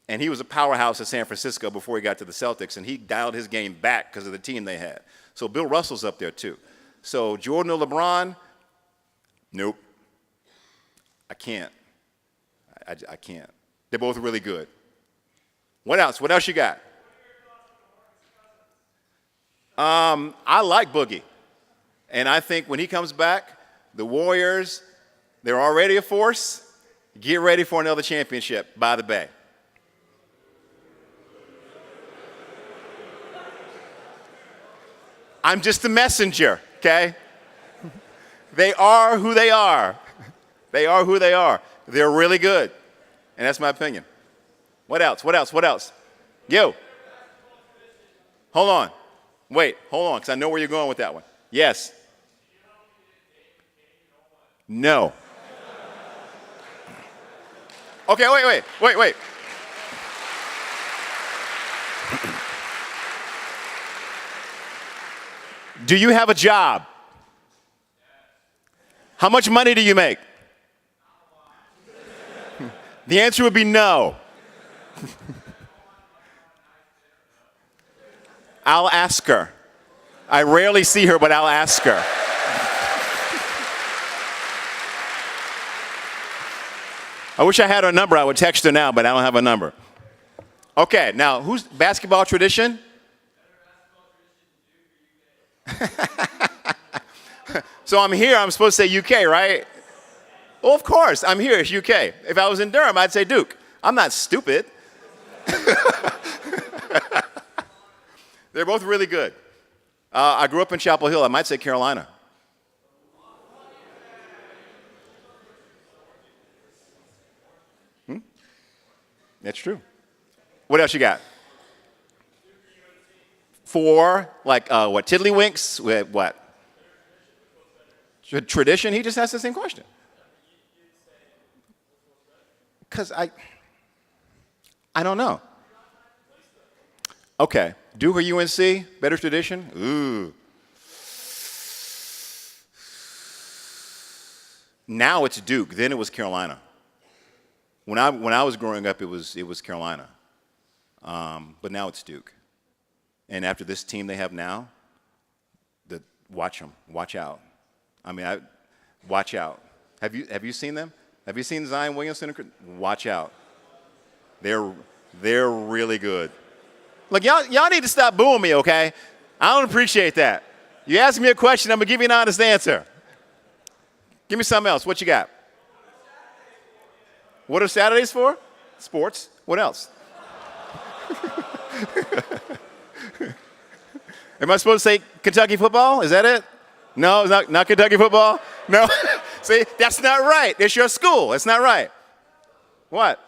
And he was a powerhouse at San Francisco before he got to the Celtics, and he dialed his game back because of the team they had. So Bill Russell's up there too. So Jordan or LeBron, nope. I can't. I can't. They're both really good. What else? What else you got? I like Boogie. And I think when he comes back, the Warriors, they're already a force. Get ready for another championship by the Bay. I'm just the messenger, okay? They are who they are. They are who they are. They're really good. And that's my opinion. What else? What else? What else? You. Hold on. Wait, hold on, because I know where you're going with that one. Yes. No. Okay, wait. Do you have a job? How much money do you make? The answer would be no. I'll ask her. I rarely see her, but I'll ask her. I wish I had her number. I would text her now, but I don't have a number. Okay, now who's basketball tradition? So I'm here, I'm supposed to say UK, right? Well, of course, I'm here, it's UK. If I was in Durham, I'd say Duke. I'm not stupid. They're both really good. I grew up in Chapel Hill, I might say Carolina. That's true. What else you got? Four, like what, Tiddlywinks? What? Tradition? He just asked the same question. Because I don't know. Okay, Duke or UNC? Better tradition? Ooh. Now it's Duke. Then it was Carolina. When I was growing up, it was Carolina. But now it's Duke. And after this team they have now, watch them. Watch out. I mean, watch out. Have you seen them? Have you seen Zion Williamson? Watch out. They're really good. Look, y'all need to stop booing me, okay? I don't appreciate that. You ask me a question, I'm gonna give you an honest answer. Give me something else. What you got? What are Saturdays for? Sports. What else? Am I supposed to say Kentucky football? Is that it? No, it's not Kentucky football? No? See, that's not right. It's your school. It's not right. What?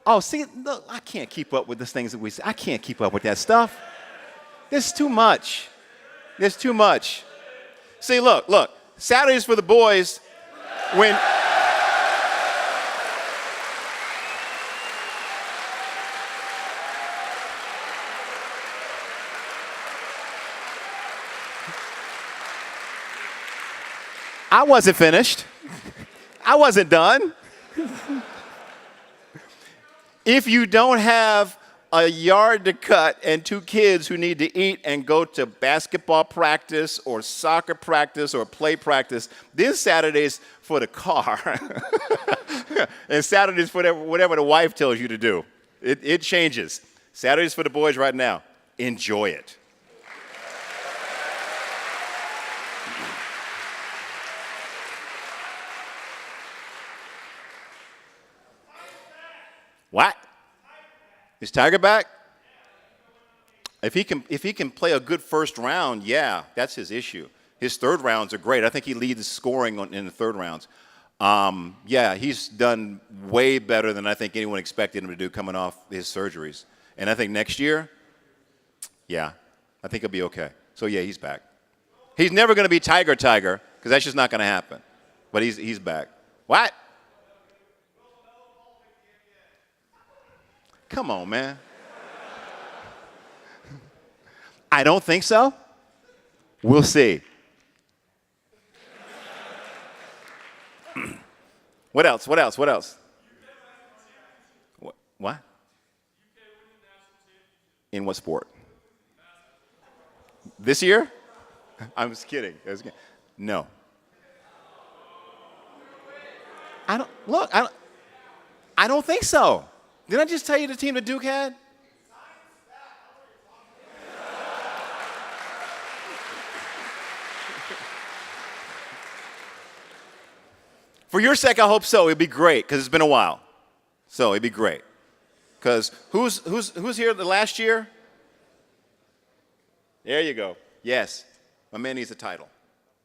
Oh, see, look, I can't keep up with the things that we say. I can't keep up with that stuff. There's too much. There's too much. See, look. Saturdays for the boys when... I wasn't finished. I wasn't done. If you don't have a yard to cut and two kids who need to eat and go to basketball practice or soccer practice or play practice, then Saturday's for the car. And Saturday's for whatever the wife tells you to do. It changes. Saturday's for the boys right now. Enjoy it. What? Is Tiger back? If he can play a good first round, yeah, that's his issue. His third rounds are great. I think he leads scoring in the third rounds. Yeah, he's done way better than I think anyone expected him to do coming off his surgeries. And I think next year, yeah, I think he'll be okay. So yeah, he's back. He's never going to be Tiger, because that's just not going to happen. But he's back. What? Come on, man. I don't think so. We'll see. What else? What? In what sport? This year? I'm just kidding. No. I don't think so. Didn't I just tell you the team that Duke had? For your sake, I hope so. It'd be great because it's been a while. So it'd be great. Because who's here the last year? There you go. Yes, my man needs a title.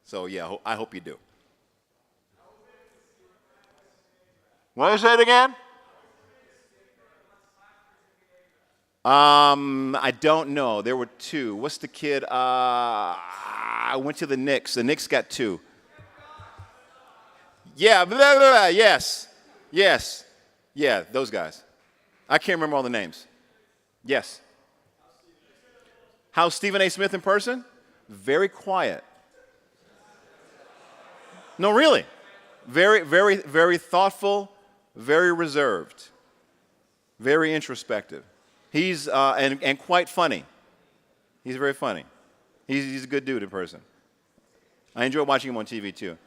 So yeah, I hope you do. Want to say it again? I don't know. There were two. What's the kid? I went to the Knicks. The Knicks got two. Yeah, blah, blah, blah. Yes. Yeah, those guys. I can't remember all the names. Yes. How's Stephen A. Smith in person? Very quiet. No, really. Very, very, very thoughtful, very reserved, very introspective. He's, and quite funny. He's very funny. He's a good dude in person. I enjoy watching him on TV too.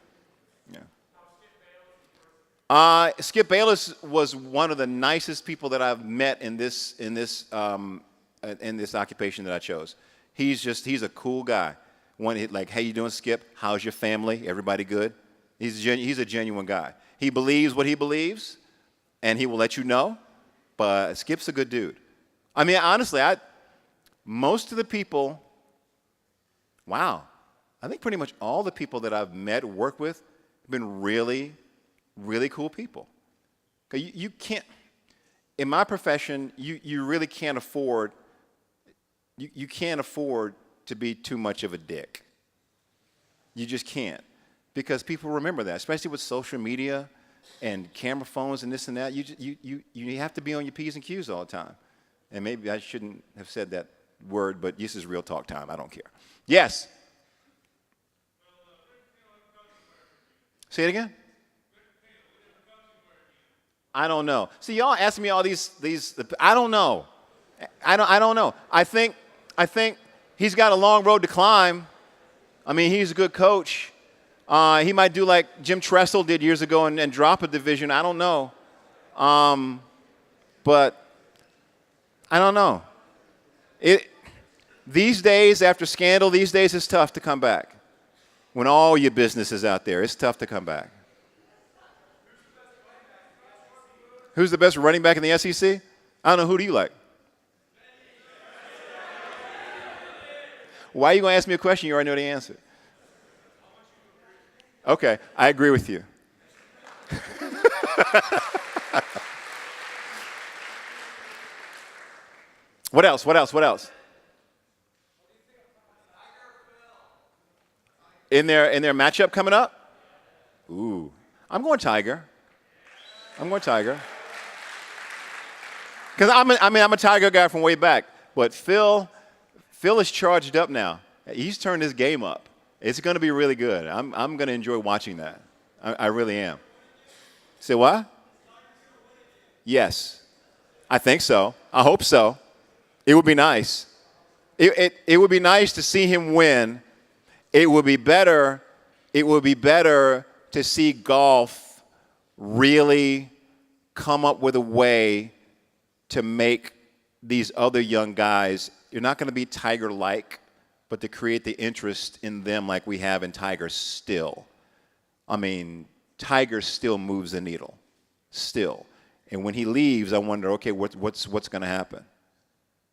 Yeah. Skip Bayless was one of the nicest people that I've met in this occupation that I chose. He's a cool guy. Like, hey, you doing, Skip? How's your family? Everybody good? He's a genuine guy. He believes what he believes, and he will let you know. But Skip's a good dude. I mean, honestly, most of the people. Wow, I think pretty much all the people that I've met, worked with, have been really, really cool people. You can't, in my profession, you really can't afford. You can't afford to be too much of a dick. You just can't. Because people remember that, especially with social media and camera phones and this and that. You have to be on your P's and Q's all the time. And maybe I shouldn't have said that word, but this is real talk time. I don't care. Yes? Say it again? I don't know. See, y'all asking me all these. I don't know. I don't know. I think he's got a long road to climb. I mean, he's a good coach. He might do like Jim Tressel did years ago and drop a division. I don't know. But I don't know. These days, after scandal, these days it's tough to come back. When all your business is out there, it's tough to come back. Who's the best running back in the SEC? I don't know. Who do you like? Why are you going to ask me a question you already know the answer? Okay, I agree with you. What else? In their matchup coming up? Ooh, I'm going Tiger. Because I'm a Tiger guy from way back. But Phil is charged up now. He's turned his game up. It's going to be really good. I'm going to enjoy watching that. I really am. Say what? Yes. I think so. I hope so. It would be nice. It would be nice to see him win. It would be better to see golf really come up with a way to make these other young guys, you're not going to be Tiger-like, but to create the interest in them like we have in Tiger still. I mean, Tiger still moves the needle, still. And when he leaves, I wonder, okay, what's going to happen?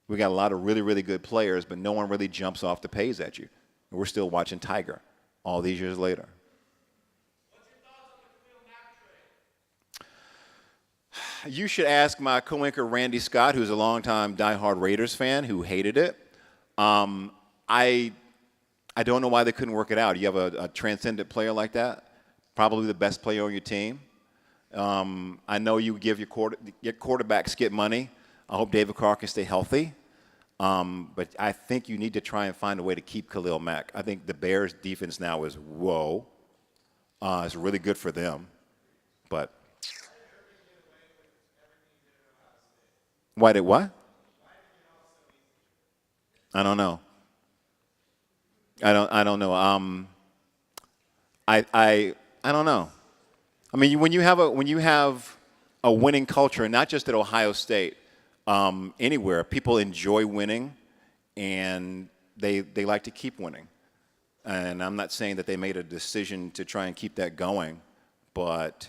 We got a lot of really, really good players, but no one really jumps off the page at you. And we're still watching Tiger all these years later. What's your thoughts on the Khalil Mack trade? You should ask my co-anchor Randy Scott, who's a longtime diehard Raiders fan, who hated it. I don't know why they couldn't work it out. You have a transcendent player like that, probably the best player on your team. I know you give your quarterback Skip money. I hope David Carr can stay healthy. But I think you need to try and find a way to keep Khalil Mack. I think the Bears' defense now is whoa. It's really good for them. But why did what? I don't know. I don't know. I don't know. I mean, when you have a winning culture, not just at Ohio State, anywhere, people enjoy winning, and they like to keep winning. And I'm not saying that they made a decision to try and keep that going, but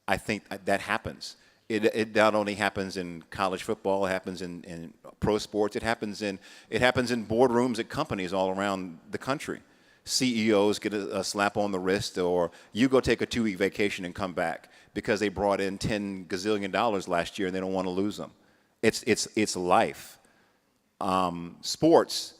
I think that happens. It not only happens in college football, it happens in pro sports, it happens in boardrooms at companies all around the country. CEOs get a slap on the wrist, or you go take a 2-week vacation and come back because they brought in $10 gazillion last year and they don't want to lose them. It's life. Sports,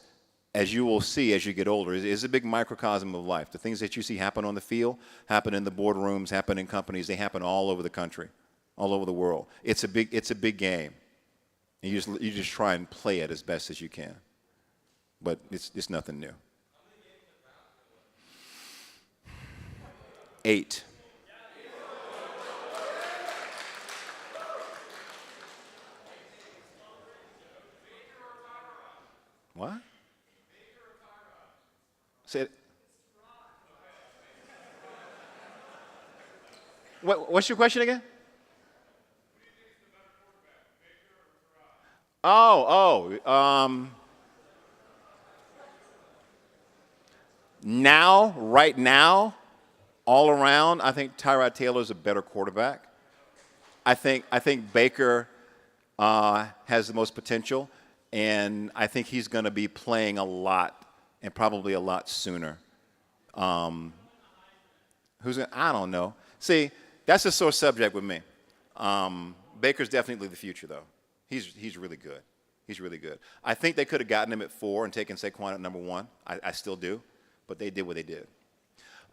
as you will see as you get older, is a big microcosm of life. The things that you see happen on the field, happen in the boardrooms, happen in companies. They happen all over the country, all over the world. It's a big game. And you just try and play it as best as you can. but it's nothing new. 8. What? Say it. What's your question again? Right now, all around, I think Tyrod Taylor is a better quarterback. I think Baker has the most potential, and I think he's going to be playing a lot and probably a lot sooner. I don't know. See, that's a sore subject with me. Baker's definitely the future, though. He's really good. He's really good. I think they could have gotten him at 4 and taken Saquon at number 1. I still do, but they did what they did.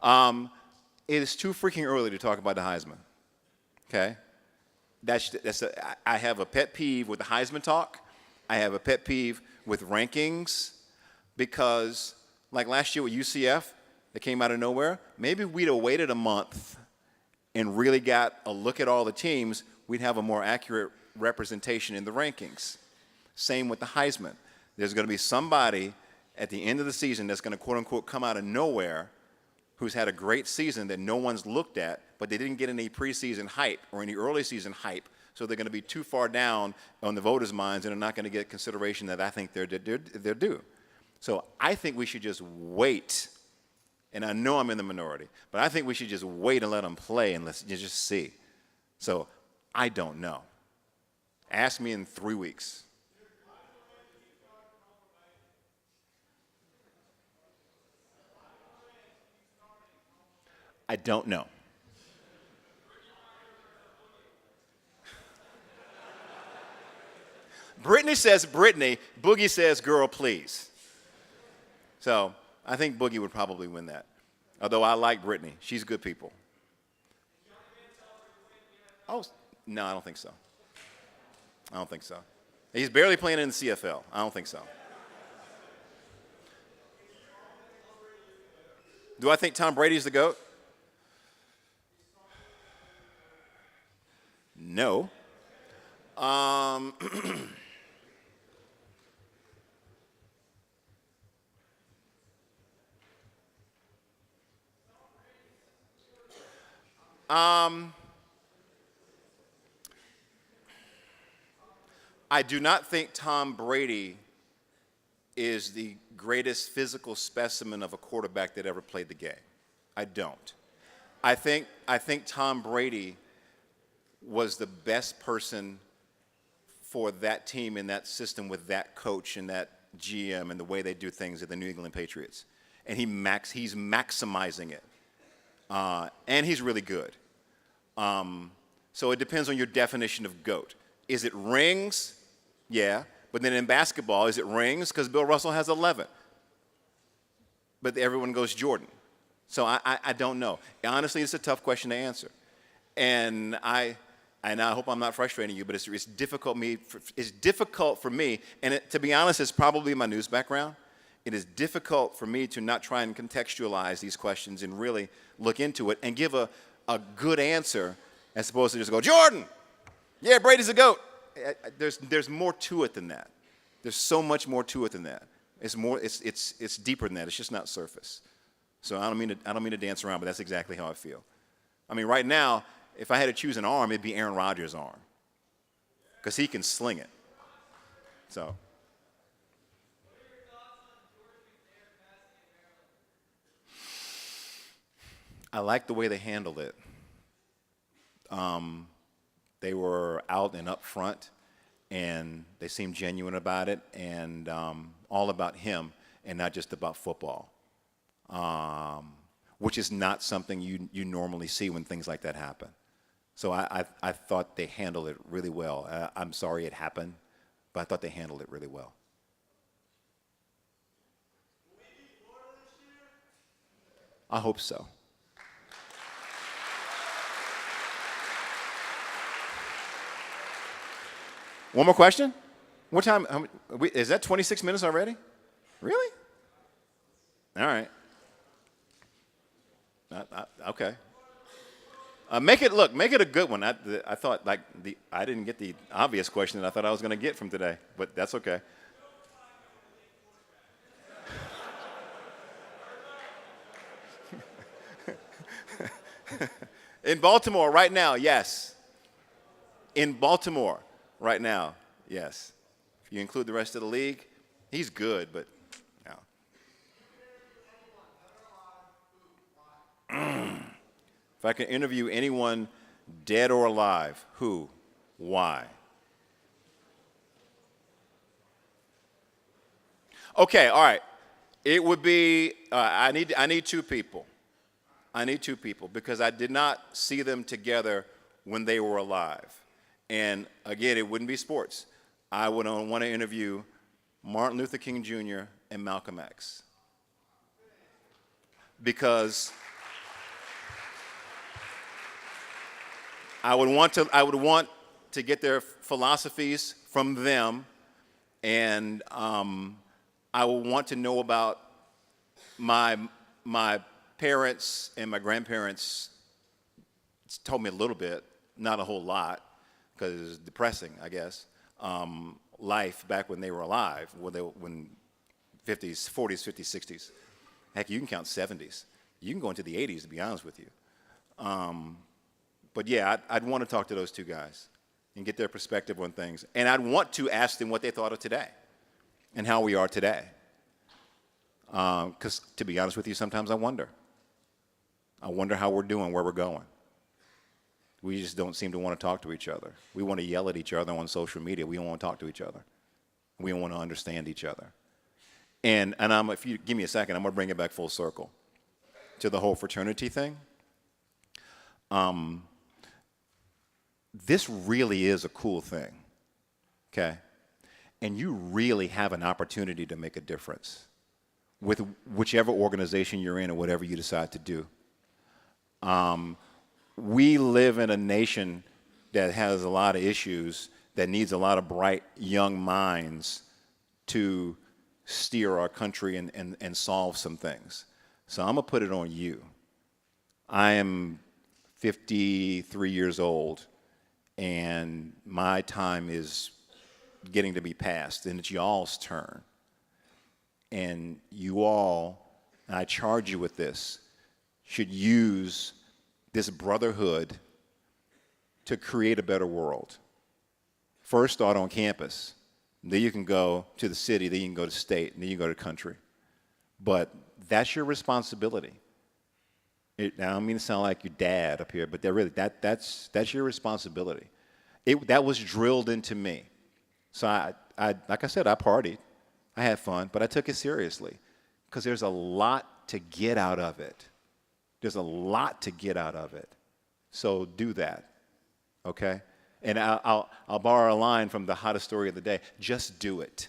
It is too freaking early to talk about the Heisman. Okay, I have a pet peeve with the Heisman talk. I have a pet peeve with rankings because, like last year with UCF, that came out of nowhere. Maybe we'd have waited a month and really got a look at all the teams. We'd have a more accurate representation in the rankings. Same with the Heisman. There's going to be somebody at the end of the season that's going to, quote unquote, come out of nowhere who's had a great season that no one's looked at, but they didn't get any preseason hype or any early season hype, so they're going to be too far down on the voters' minds and are not going to get consideration that I think they're due. So I think we should just wait, and I know I'm in the minority, but I think we should just wait and let them play and let's just see. So I don't know. Ask me in 3 weeks. I don't know. Brittany says Brittany, Boogie says girl please. So I think Boogie would probably win that. Although I like Brittany. She's good people. Oh, no, I don't think so. I don't think so. He's barely playing in the CFL. I don't think so. Do I think Tom Brady's the GOAT? No. I do not think Tom Brady is the greatest physical specimen of a quarterback that ever played the game. I don't. I think Tom Brady was the best person for that team and that system with that coach and that GM and the way they do things at the New England Patriots. And he's maximizing it. And he's really good. So it depends on your definition of GOAT. Is it rings? Yeah. But then in basketball, is it rings? Because Bill Russell has 11. But everyone goes Jordan. So I don't know. Honestly, it's a tough question to answer. And I hope I'm not frustrating you, but it's difficult for me, and to be honest, it's probably my news background. It is difficult for me to not try and contextualize these questions and really look into it and give a good answer as opposed to just go, Jordan! Yeah, Brady's a GOAT. There's more to it than that. There's so much more to it than that. It's deeper than that. It's just not surface. So I don't mean to dance around, but that's exactly how I feel. I mean, right now, if I had to choose an arm, it'd be Aaron Rodgers' arm, because he can sling it. So. I like the way they handled it. They were out and up front, and they seemed genuine about it, and all about him and not just about football, which is not something you normally see when things like that happen. So I thought they handled it really well. I'm sorry it happened, but I thought they handled it really well. I hope so. One more question? What time? Is that 26 minutes already? Really? All right. Okay. Make it a good one. I thought I didn't get the obvious question that I thought I was going to get from today, but that's okay. In Baltimore right now, yes. In Baltimore right now, yes. If you include the rest of the league, he's good, but no. If I can interview anyone dead or alive, who? Why? Okay, all right. It would be, I need two people. I need two people because I did not see them together when they were alive. And again, it wouldn't be sports. I would want to interview Martin Luther King Jr. and Malcolm X. Because I would want to get their philosophies from them, and I would want to know about my parents and my grandparents. Told me a little bit, not a whole lot, because it was depressing, I guess. Life back when they were alive, when 50s, 40s, 50s, 60s. Heck, you can count 70s. You can go into the 80s, to be honest with you. But yeah, I'd want to talk to those two guys and get their perspective on things. And I'd want to ask them what they thought of today and how we are today. Because to be honest with you, sometimes I wonder. I wonder how we're doing, where we're going. We just don't seem to want to talk to each other. We want to yell at each other on social media. We don't want to talk to each other. We don't want to understand each other. And if you give me a second, I'm going to bring it back full circle to the whole fraternity thing. This really is a cool thing, okay? And you really have an opportunity to make a difference with whichever organization you're in or whatever you decide to do. We live in a nation that has a lot of issues, that needs a lot of bright young minds to steer our country and solve some things. So I'm going to put it on you. I am 53 years old, and my time is getting to be past, and it's y'all's turn. And you all, and I charge you with this, should use this brotherhood to create a better world. First, start on campus. Then you can go to the city, then you can go to state, and then you go to country. But that's your responsibility. I don't mean to sound like your dad up here, but that's your responsibility. That was drilled into me. So I like I said, I partied. I had fun, but I took it seriously because there's a lot to get out of it. There's a lot to get out of it. So do that, okay? And I'll borrow a line from the hottest story of the day. Just do it.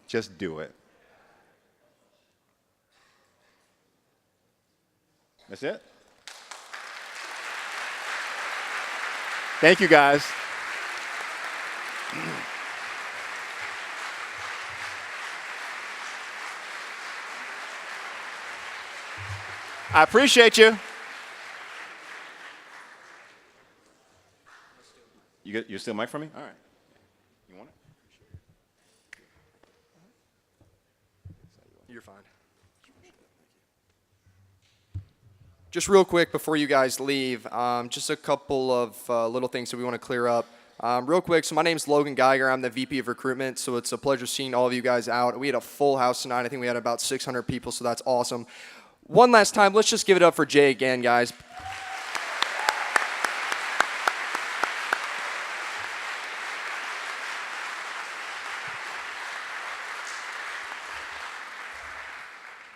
Just do it. That's it. Thank you, guys. I appreciate you. You still mic for me? All right. You want it? You're fine. Just real quick before you guys leave, just a couple of little things that we want to clear up. Real quick, so my name's Logan Geiger. I'm the VP of Recruitment, so it's a pleasure seeing all of you guys out. We had a full house tonight. I think we had about 600 people, so that's awesome. One last time, let's just give it up for Jay again, guys.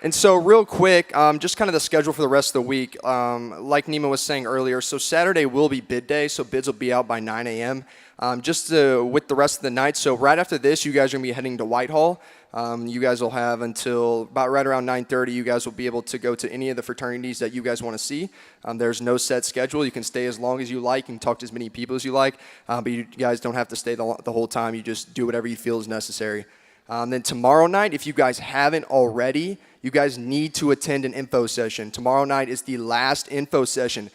And so real quick, just kind of the schedule for the rest of the week. Like Nima was saying earlier, so Saturday will be bid day, so bids will be out by 9 a.m. With the rest of the night. So right after this, you guys are going to be heading to Whitehall. You guys will have until about right around 9:30. You guys will be able to go to any of the fraternities that you guys want to see. There's no set schedule. You can stay as long as you like and talk to as many people as you like. But you guys don't have to stay the whole time. You just do whatever you feel is necessary. Then tomorrow night, if you guys haven't already, you guys need to attend an info session. Tomorrow night is the last info session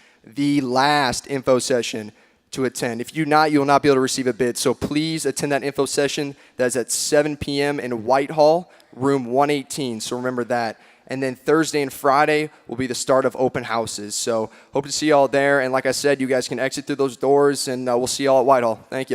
to attend. If you not, you will not be able to receive a bid. So please attend that info session. That's at 7 p.m. in Whitehall, room 118. So remember that. And then Thursday and Friday will be the start of open houses. So hope to see you all there. And like I said, you guys can exit through those doors, and we'll see you all at Whitehall. Thank you.